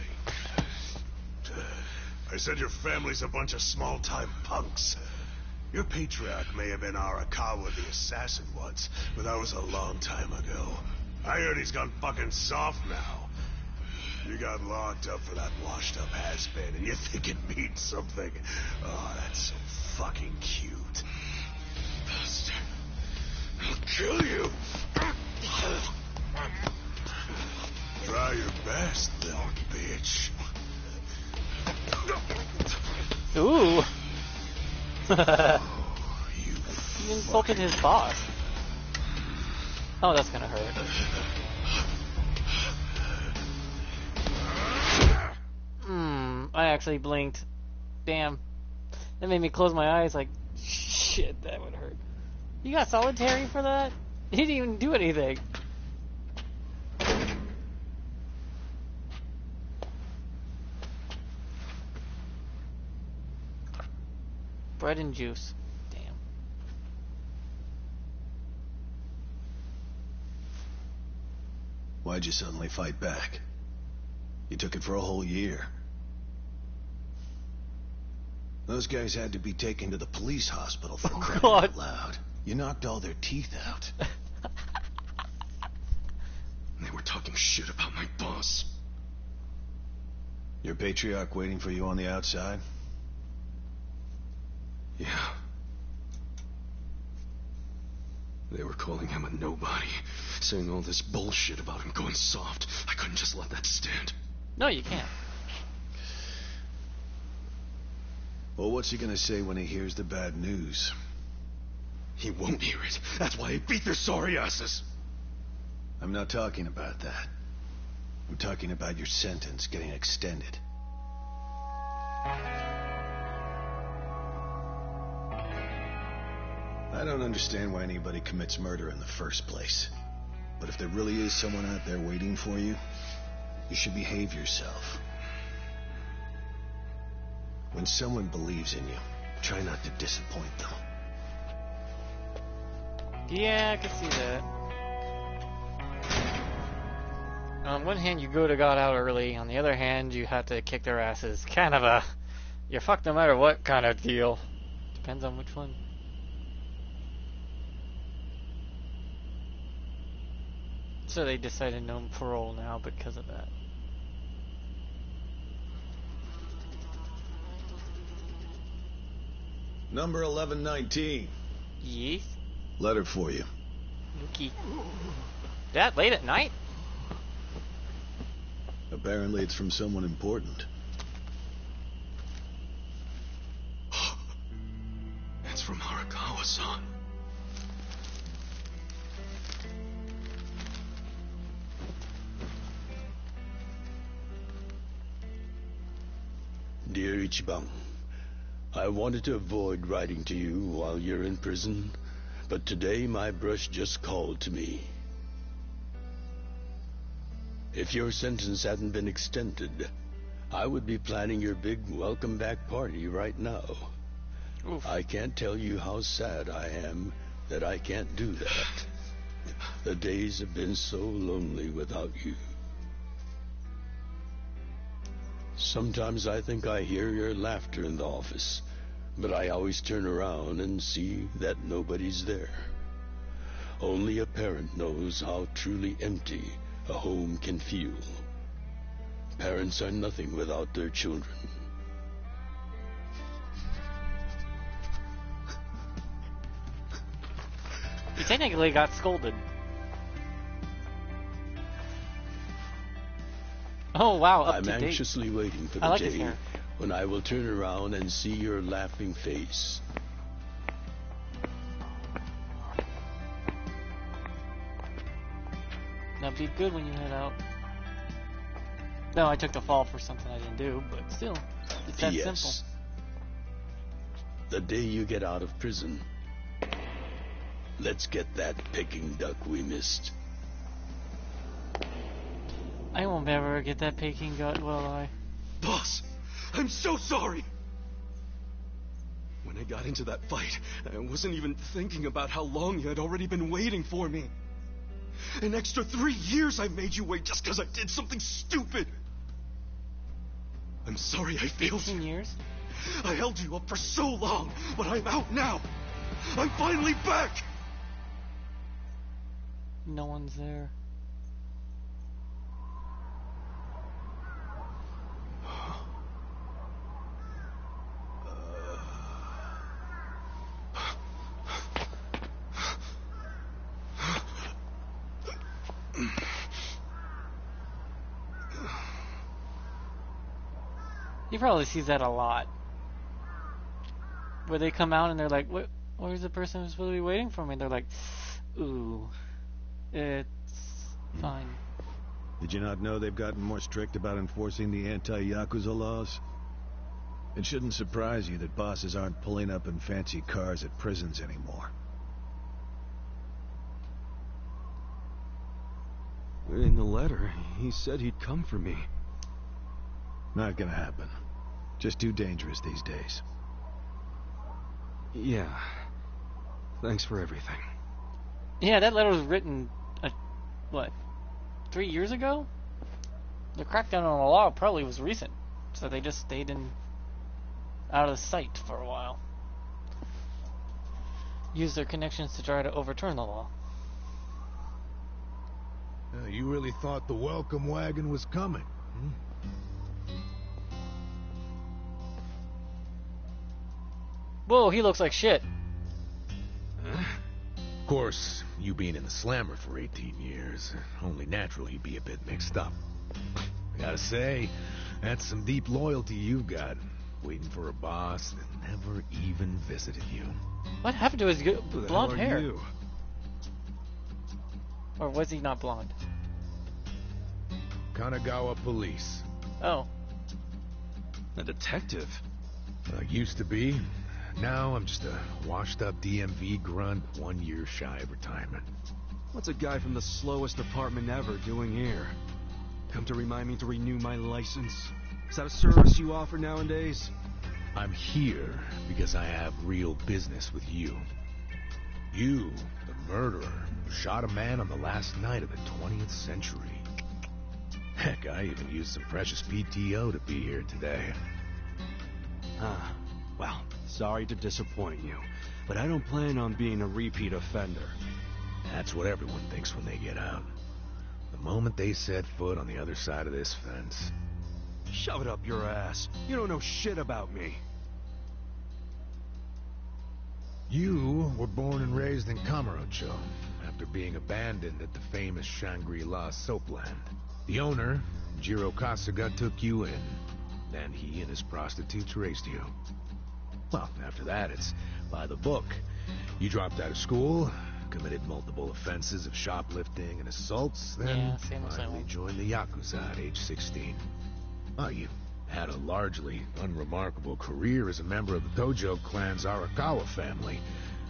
I said your family's a bunch of small-time punks. Your patriarch may have been Arakawa the assassin once, but that was a long time ago. I heard he's gone fucking soft now. You got locked up for that washed-up has-been, and you think it means something. Oh, that's so fucking cute. Buster, I'll kill you. Try your best, little bitch. Ooh. He insulted his boss. Oh, that's gonna hurt. I actually blinked. Damn. That made me close my eyes like, shit, that would hurt. You got solitary for that? He didn't even do anything. Bread and juice. Damn. Why'd you suddenly fight back? You took it for a whole year. Those guys had to be taken to the police hospital for crying out loud. You knocked all their teeth out. They were talking shit about my boss. Your patriarch waiting for you on the outside? Yeah. They were calling him a nobody, saying all this bullshit about him going soft. I couldn't just let that stand. No, you can't. Well, what's he gonna say when he hears the bad news? He won't hear it. That's why he beat their sorry asses. I'm not talking about that. We're talking about your sentence getting extended. I don't understand why anybody commits murder in the first place. But if there really is someone out there waiting for you, you should behave yourself. When someone believes in you, try not to disappoint them. Yeah, I can see that. On one hand, you go to God out early. On the other hand, you have to kick their asses. Kind of a, you're fucked no matter what kind of deal. Depends on which one. So they decided no parole now because of that. Number 1119. Yes? Letter for you. Okay. That late at night? Apparently it's from someone important. It's from Arakawa-san. Dear Ichiban, I wanted to avoid writing to you while you're in prison, but today my brush just called to me. If your sentence hadn't been extended, I would be planning your big welcome back party right now. Oof. I can't tell you how sad I am that I can't do that. The days have been so lonely without you. Sometimes I think I hear your laughter in the office, but I always turn around and see that nobody's there. Only a parent knows how truly empty a home can feel. Parents are nothing without their children. You technically got scolded. Oh wow, up I'm to date. anxiously waiting for the like his day hair. when I will turn around and see your laughing face. Now be good when you head out. No, I took the fall for something I didn't do, but still, it's that P.S. simple. The day you get out of prison, let's get that Peking duck we missed. I won't ever get that Peking gut, will I? Boss, I'm so sorry! When I got into that fight, I wasn't even thinking about how long you had already been waiting for me. An extra 3 years I made you wait just because I did something stupid! I'm sorry I failed 18 years? I held you up for so long, but I'm out now! I'm finally back! No one's there. He probably sees that a lot. Where they come out and they're like, "What? Where's the person who's supposed to be waiting for me?" And they're like, "Ooh, it's fine." Did you not know they've gotten more strict about enforcing the anti-Yakuza laws? It shouldn't surprise you that bosses aren't pulling up in fancy cars at prisons anymore. In the letter, he said he'd come for me. Not gonna happen. Just too dangerous these days. Yeah. Thanks for everything. Yeah, that letter was written, what, 3 years ago? The crackdown on the law probably was recent, so they just stayed out of sight for a while. Used their connections to try to overturn the law. You really thought the welcome wagon was coming? Whoa, he looks like shit. Of course, you being in the slammer for 18 years, only natural you'd be a bit mixed up. I gotta say, that's some deep loyalty you've got, waiting for a boss that never even visited you. What happened to his Who the blonde hell are hair? you? Or was he not blonde? Kanagawa Police. Oh. A detective? Used to be. Now I'm just a washed-up DMV grunt 1 year shy of retirement. What's a guy from the slowest department ever doing here? Come to remind me to renew my license? Is that a service you offer nowadays? I'm here because I have real business with you. You, the murderer, who shot a man on the last night of the 20th century. Heck, I even used some precious PTO to be here today. Ah, well, sorry to disappoint you, but I don't plan on being a repeat offender. That's what everyone thinks when they get out. The moment they set foot on the other side of this fence. Shove it up your ass. You don't know shit about me. You were born and raised in Kamurocho, after being abandoned at the famous Shangri-La soapland. The owner, Jiro Kasuga, took you in. Then he and his prostitutes raised you. Well, after that, it's by the book. You dropped out of school, committed multiple offenses of shoplifting and assaults, then finally joined the Yakuza at age 16. Oh, you had a largely unremarkable career as a member of the Tojo clan's Arakawa family.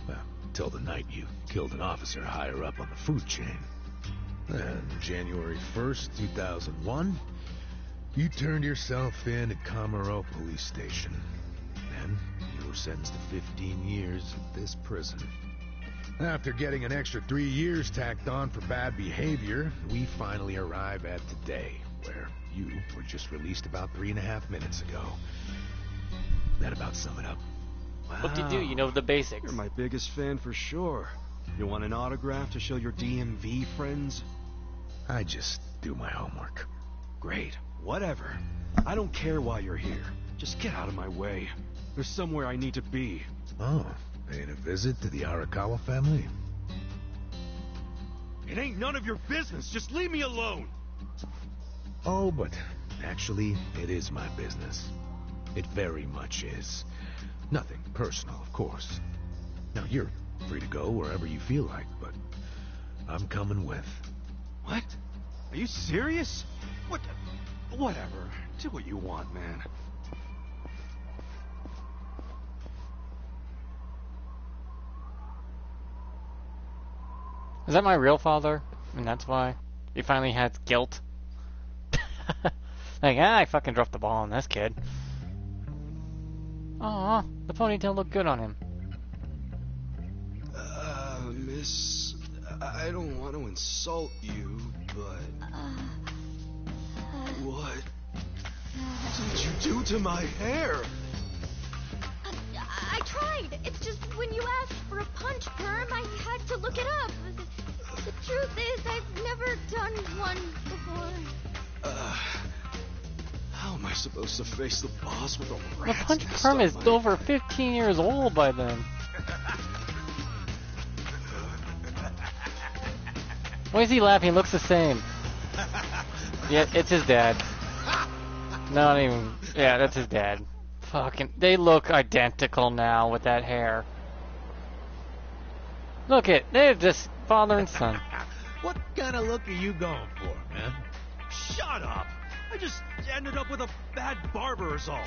Well, till the night you killed an officer higher up on the food chain. Then, January 1st, 2001, you turned yourself in at Kamuro Police Station. Then, you were sentenced to 15 years at this prison. After getting an extra 3 years tacked on for bad behavior, we finally arrive at today, where you were just released about 3.5 minutes ago. That about sum it up. Wow. What do you do? You know the basics. You're my biggest fan for sure. You want an autograph to show your DMV friends? I just do my homework. Great. Whatever. I don't care why you're here. Just get out of my way. There's somewhere I need to be. Oh, paying a visit to the Arakawa family? It ain't none of your business. Just leave me alone. Oh, but actually, it is my business. It very much is. Nothing personal, of course. Now, you're free to go wherever you feel like, but I'm coming with. What? Are you serious? What? Whatever. Do what you want, man. Is that my real father? And that's why he finally has guilt. Like, I fucking dropped the ball on this kid. Aw, the ponytail looked good on him. Miss, I don't want to insult you, but... What did you do to my hair? I tried. It's just when you asked for a punch perm, I had to look it up. The truth is, I've never done one before. How am I supposed to face the boss with a The rat's punch nest perm on is my... over 15 years old by then. Why is he laughing? He looks the same. Yeah, it's his dad. Not even... Yeah, that's his dad. Fucking... They look identical now with that hair. Look it. They're just father and son. What kind of look are you going for, man? Shut up. I just ended up with a bad barber is all.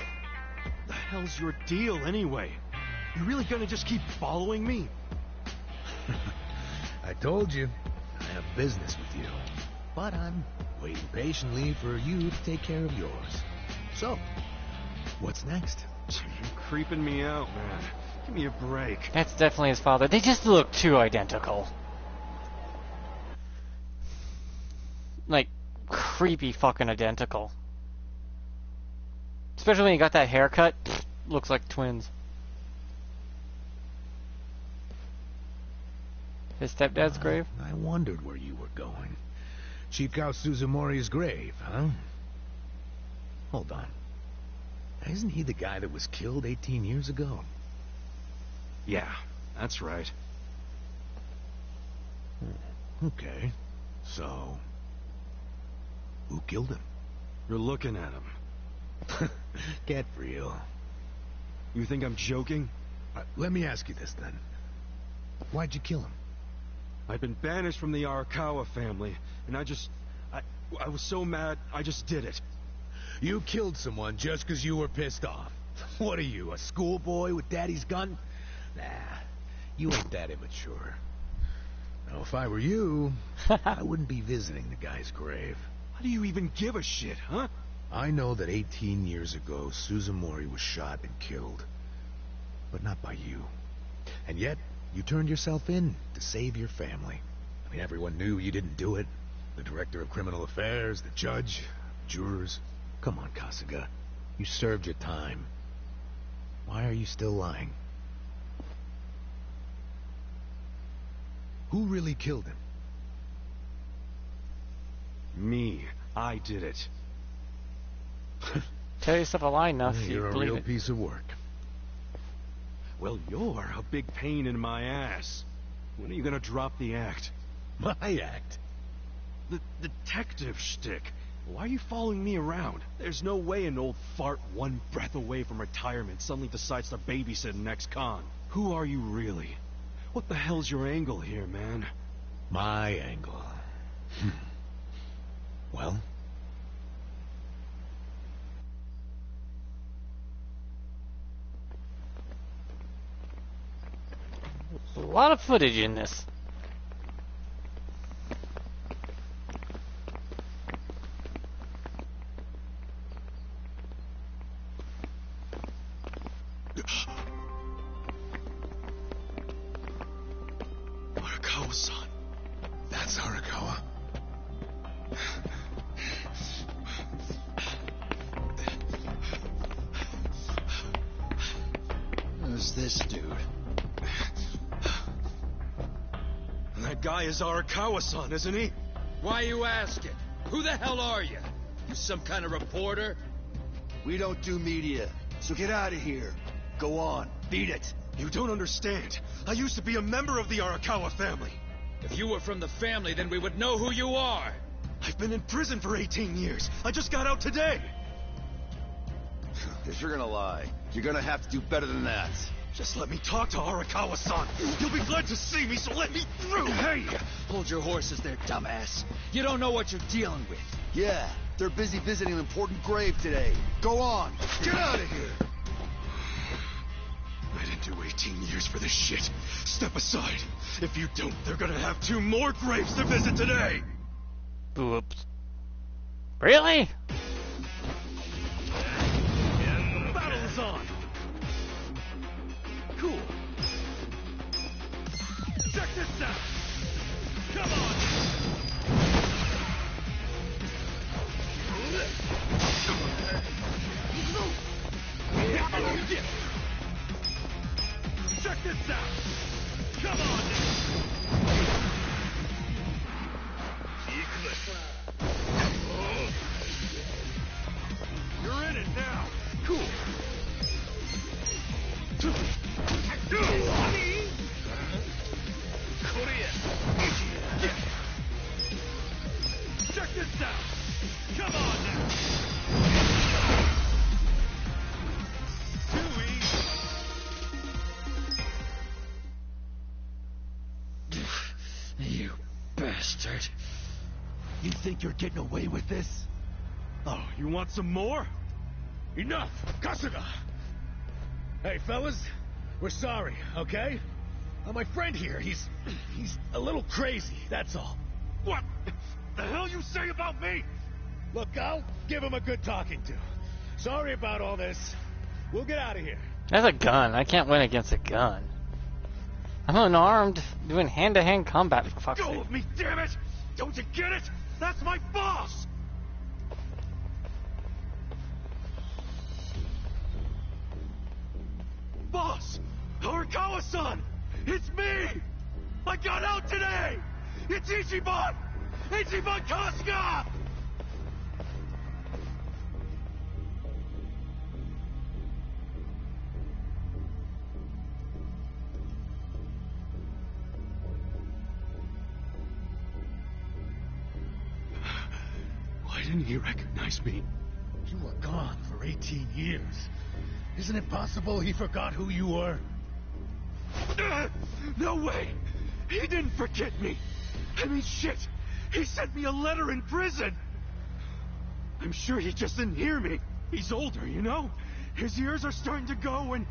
The hell's your deal, anyway? You really gonna just keep following me? I told you, I have business with you. But I'm waiting patiently for you to take care of yours. So, what's next? You're creeping me out, man. Give me a break. That's definitely his father. They just look too identical. Like, creepy fucking identical. Especially when he got that haircut. Looks like twins. His stepdad's grave? I wondered where you were going. Chikao Suzumori's grave, huh? Hold on. Isn't he the guy that was killed 18 years ago? Yeah, that's right. Okay. So, who killed him? You're looking at him. Get real. You think I'm joking? Let me ask you this, then. Why'd you kill him? I've been banished from the Arakawa family, and I I was so mad, I just did it. You killed someone just because you were pissed off. What are you, a schoolboy with daddy's gun? Nah, you ain't that immature. Now, if I were you, I wouldn't be visiting the guy's grave. Why do you even give a shit, huh? I know that 18 years ago, Suzumori was shot and killed. But not by you. And yet, you turned yourself in to save your family. I mean, everyone knew you didn't do it. The director of criminal affairs, the judge, jurors. Come on, Kasuga. You served your time. Why are you still lying? Who really killed him? Me. I did it. Tell yourself a lie enough, Well, you you're a believe real it. piece of work. Well, you're a big pain in my ass. When are you gonna drop the act? My act? The detective shtick. Why are you following me around? There's no way an old fart one breath away from retirement suddenly decides to babysit an ex-con. Who are you really? What the hell's your angle here, man? My angle. Well? There's a lot of footage in this. Arakawa-san. That's Arakawa. Who's this dude? That guy is Arakawa-san, isn't he? Why you asking? Who the hell are you? You some kind of reporter? We don't do media, so get out of here. Go on, beat it. You don't understand. I used to be a member of the Arakawa family. If you were from the family, then we would know who you are. I've been in prison for 18 years. I just got out today. If you're gonna lie, you're gonna have to do better than that. Just let me talk to Arakawa-san. You'll be glad to see me, so let me through. Hey! Hold your horses there, dumbass. You don't know what you're dealing with. Yeah, they're busy visiting an important grave today. Go on, get out of here. I didn't do 18 years for this shit. Step aside. If you don't, they're gonna have 2 more graves to visit today. Whoops. Really? The battle is on. Cool. Check this out. Come on. Check this out. Come on now. You're in it now. Cool. Check this out. Come on now. Too easy. You bastard. You think you're getting away with this? Oh, you want some more? Enough! Kasuga! Hey, fellas, we're sorry, okay? My friend here, he's a little crazy, that's all. What the hell you say about me? Look, I'll give him a good talking to. Sorry about all this. We'll get out of here. That's a gun. I can't win against a gun. I'm unarmed, doing hand-to-hand combat, for fuck's Go sake. with me, damn it! Don't you get it? That's my boss! Boss! Arakawa-san! It's me! I got out today! It's Ichiban! Ichiban Kasuga! Why didn't he recognize me? You were gone for 18 years. Isn't it possible he forgot who you were? No way! He didn't forget me! I mean, shit! He sent me a letter in prison! I'm sure he just didn't hear me. He's older, you know? His ears are starting to go, and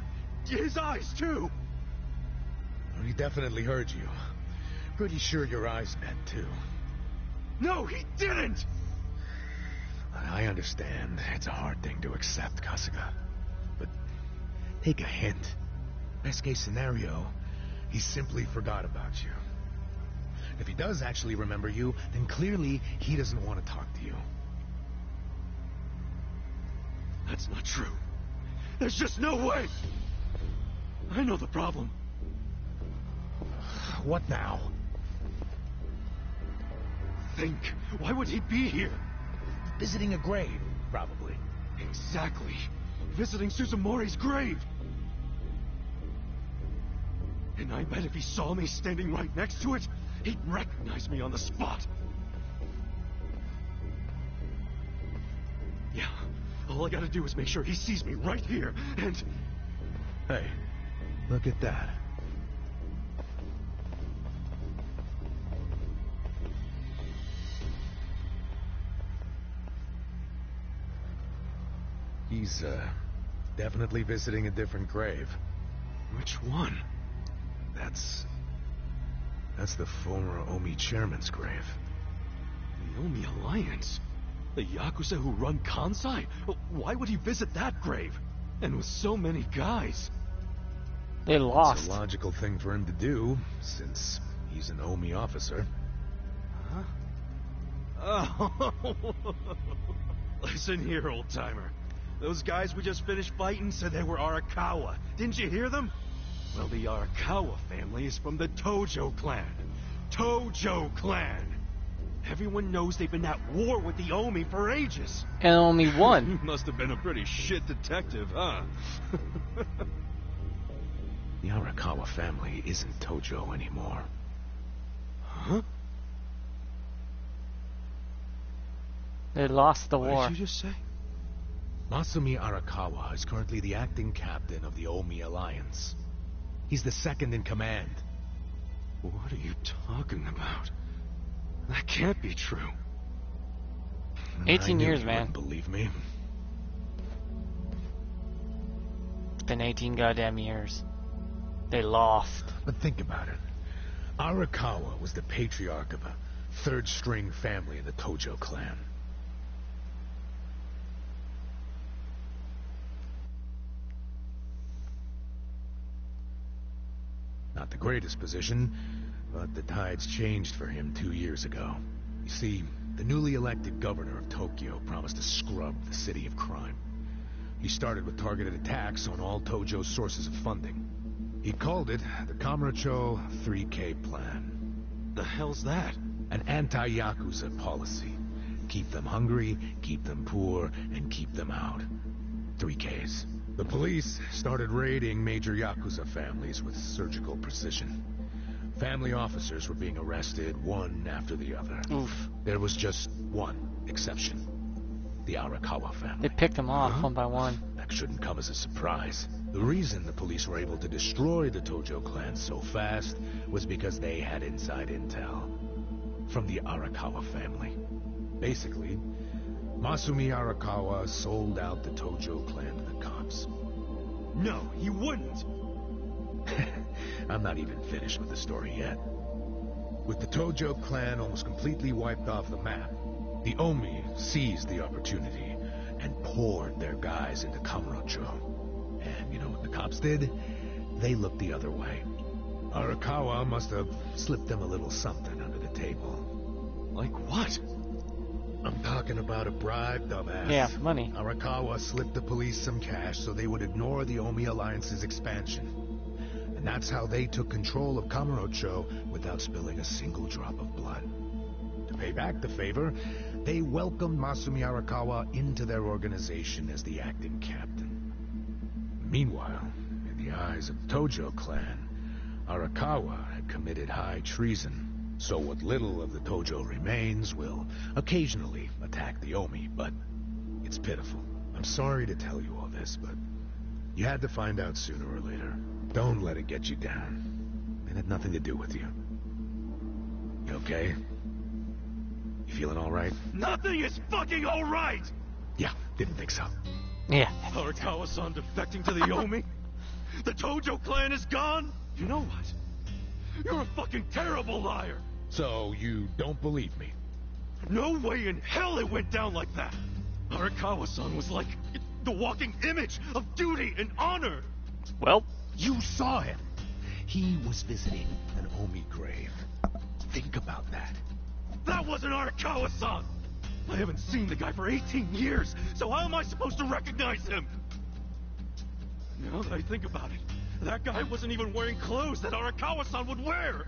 his eyes, too. Well, he definitely heard you. Pretty sure your eyes met, too. No, he didn't! I understand. It's a hard thing to accept, Kasuga. But take a hint. Best case scenario, he simply forgot about you. If he does actually remember you, then clearly he doesn't want to talk to you. That's not true. There's just no way! I know the problem. What now? Think. Why would he be here? Visiting a grave, probably. Exactly. Visiting Suzumori's grave. And I bet if he saw me standing right next to it, he'd recognize me on the spot. Yeah, all I gotta do is make sure he sees me right here, and... Hey, look at that. He's, definitely visiting a different grave. Which one? That's the former Omi chairman's grave. The Omi Alliance? The Yakuza who run Kansai? Why would he visit that grave? And with so many guys? They lost. It's a logical thing for him to do, since he's an Omi officer. Huh? Oh. Listen here, old-timer. Those guys we just finished fighting said they were Arakawa. Didn't you hear them? Well, the Arakawa family is from the Tojo clan. Tojo clan! Everyone knows they've been at war with the Omi for ages. And only one. Must have been a pretty shit detective, huh? The Arakawa family isn't Tojo anymore. Huh? They lost the war. What did you just say? Masumi Arakawa is currently the acting captain of the Omi Alliance. He's the second in command. What are you talking about? That can't be true. 18 years, you man. Wouldn't believe me. It's been 18 goddamn years. They lost. But think about it. Arakawa was the patriarch of a third-string family in the Tojo clan. Not the greatest position, but the tides changed for him 2 years ago. You see, the newly elected governor of Tokyo promised to scrub the city of crime. He started with targeted attacks on all Tojo's sources of funding. He called it the Kamurocho 3K Plan. The hell's that? An anti-Yakuza policy. Keep them hungry, keep them poor, and keep them out. 3Ks. The police started raiding major Yakuza families with surgical precision. Family officers were being arrested one after the other. Oof. There was just one exception. The Arakawa family. They picked them off one by one. That shouldn't come as a surprise. The reason the police were able to destroy the Tojo clan so fast was because they had inside intel from the Arakawa family. Basically, Masumi Arakawa sold out the Tojo clan to the cops. No, he wouldn't! I'm not even finished with the story yet. With the Tojo clan almost completely wiped off the map, the Omi seized the opportunity and poured their guys into Kamurocho. And you know what the cops did? They looked the other way. Arakawa must have slipped them a little something under the table. Like what? I'm talking about a bribe, dumbass. Yeah, money. Arakawa slipped the police some cash so they would ignore the Omi Alliance's expansion. And that's how they took control of Kamurocho without spilling a single drop of blood. To pay back the favor, they welcomed Masumi Arakawa into their organization as the acting captain. Meanwhile, in the eyes of the Tojo clan, Arakawa had committed high treason. So what little of the Tojo remains will occasionally attack the Omi, but it's pitiful. I'm sorry to tell you all this, but you had to find out sooner or later. Don't let it get you down. It had nothing to do with you. You okay? You feeling all right? Nothing is fucking all right! Yeah, didn't think so. Yeah. Arakawa-san defecting to the Omi? The Tojo clan is gone? You know what? You're a fucking terrible liar! So, you don't believe me? No way in hell it went down like that! Arakawa-san was like the walking image of duty and honor! Well, you saw him. He was visiting an Omi grave. Think about that. That wasn't Arakawa-san! I haven't seen the guy for 18 years, so how am I supposed to recognize him? Now that I think about it, that guy wasn't even wearing clothes that Arakawa-san would wear!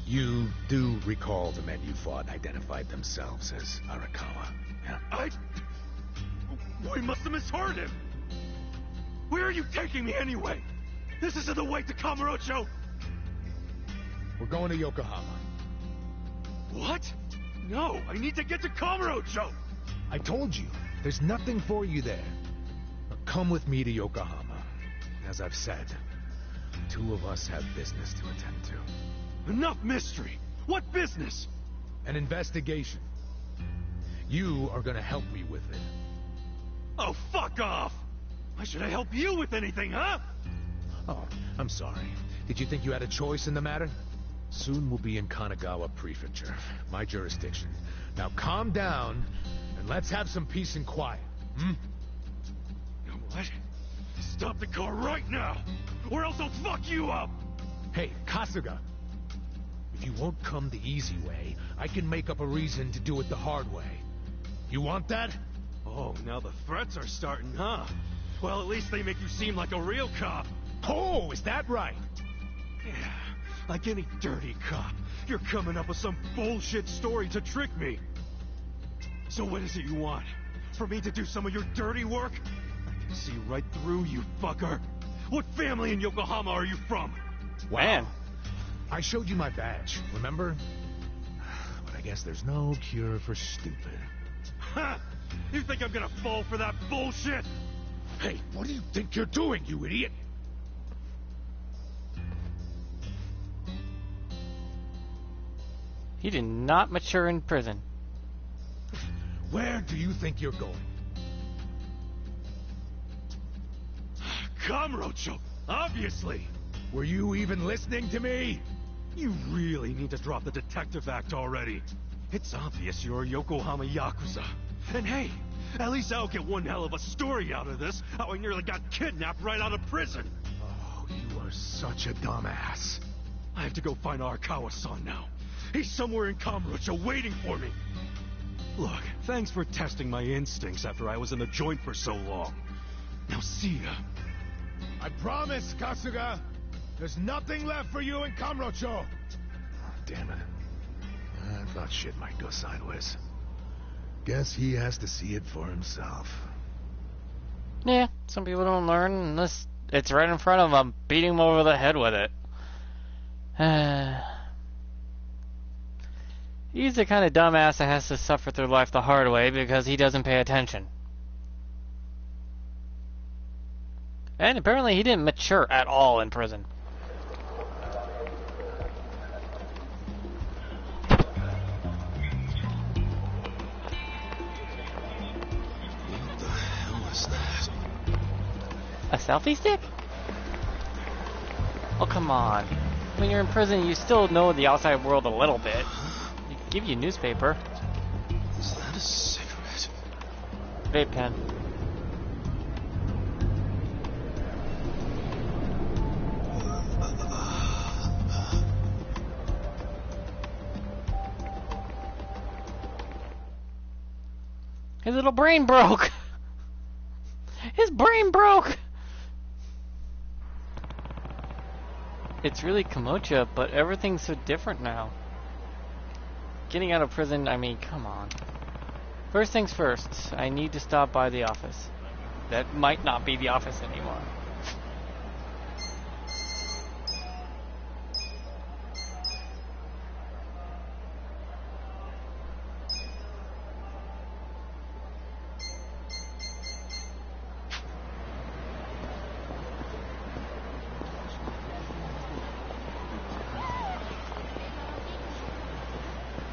You do recall the men you fought identified themselves as Arakawa, yeah? We must have misheard him! Where are you taking me anyway? This isn't the way to Kamurocho! We're going to Yokohama. What? No, I need to get to Kamurocho! I told you, there's nothing for you there. Now come with me to Yokohama. As I've said, two of us have business to attend to. Enough mystery! What business? An investigation. You are gonna help me with it. Oh, fuck off! Why should I help you with anything, huh? Oh, I'm sorry. Did you think you had a choice in the matter? Soon we'll be in Kanagawa Prefecture, my jurisdiction. Now calm down, and let's have some peace and quiet, hmm? What? Stop the car right now, or else I'll fuck you up! Hey, Kasuga. If you won't come the easy way, I can make up a reason to do it the hard way. You want that? Oh, now the threats are starting, huh? Well, at least they make you seem like a real cop. Oh, is that right? Yeah, like any dirty cop. You're coming up with some bullshit story to trick me. So what is it you want? For me to do some of your dirty work? I can see right through you, fucker. What family in Yokohama are you from? Wow. Man. I showed you my badge, remember? But I guess there's no cure for stupid. Ha! You think I'm gonna fall for that bullshit? Hey, what do you think you're doing, you idiot? He did not mature in prison. Where do you think you're going? Kamurocho, obviously. Were you even listening to me? You really need to drop the detective act already. It's obvious you're a Yokohama Yakuza. And hey, at least I'll get one hell of a story out of this, how I nearly got kidnapped right out of prison. Oh, you are such a dumbass. I have to go find Arakawa-san now. He's somewhere in Kamurocho waiting for me. Look, thanks for testing my instincts after I was in the joint for so long. Now see ya. I promise, Kasuga. There's nothing left for you in Kamurocho. Oh, damn it. I thought shit might go sideways. Guess he has to see it for himself. Yeah, some people don't learn unless it's right in front of them, beating them over the head with it. He's the kind of dumbass that has to suffer through life the hard way because he doesn't pay attention. And apparently he didn't mature at all in prison. What the hell is that? A selfie stick? Oh, come on. When you're in prison, you still know the outside world a little bit. They give you a newspaper. Is that a cigarette? Vape pen. His little brain broke! His brain broke! It's really Kamocha, but everything's so different now. Getting out of prison, I mean, come on. First things first, I need to stop by the office. That might not be the office anymore.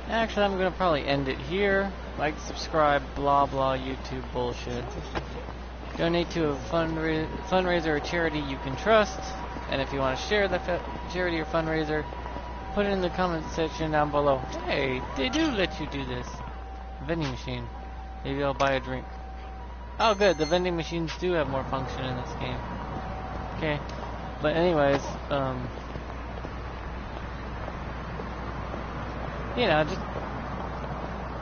Actually, I'm gonna probably end it here. Like, subscribe, blah blah YouTube bullshit. Donate to a fundraiser or charity you can trust. And if you want to share the charity or fundraiser, put it in the comment section down below. Hey, they do let you do this. Vending machine. Maybe I'll buy a drink. Oh good, the vending machines do have more function in this game. Okay. But anyways, you know, just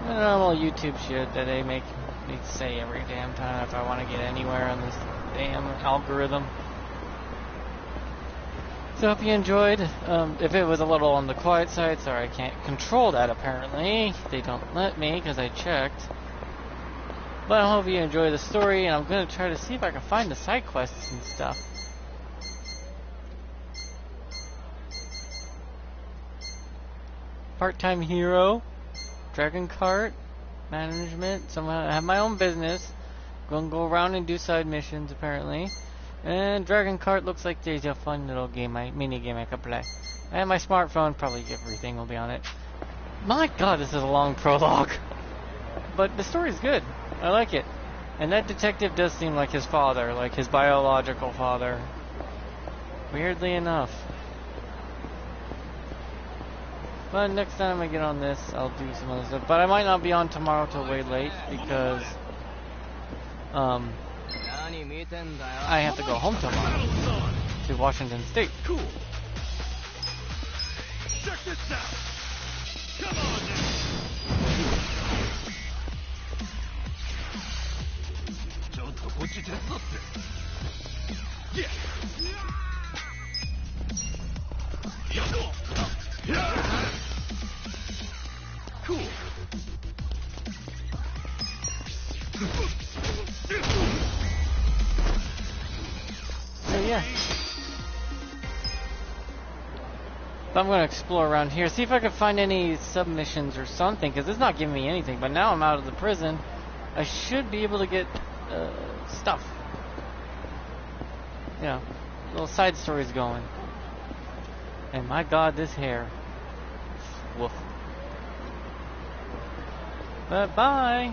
normal YouTube shit that they make me say every damn time if I want to get anywhere on this damn algorithm. So hope you enjoyed. If it was a little on the quiet side, sorry, I can't control that apparently. They don't let me because I checked. But I hope you enjoy the story, and I'm going to try to see if I can find the side quests and stuff. Part-time hero, dragon cart, management, somehow I have my own business. Gonna go around and do side missions apparently. And dragon cart looks like there's a fun little game, mini game I could play. And my smartphone, probably everything will be on it. My god, this is a long prologue. But the story's good. I like it. And that detective does seem like his father, like his biological father. Weirdly enough. But next time I get on this, I'll do some other stuff. But I might not be on tomorrow till way late because I have to go home tomorrow to Washington State. Cool. Check this out. Come on now. Yeah. Cool. So yeah. But I'm going to explore around here, see if I can find any submissions or something, because it's not giving me anything. But now I'm out of the prison, I should be able to get stuff. You know, little side stories going. And my god, this hair. Woof. But bye.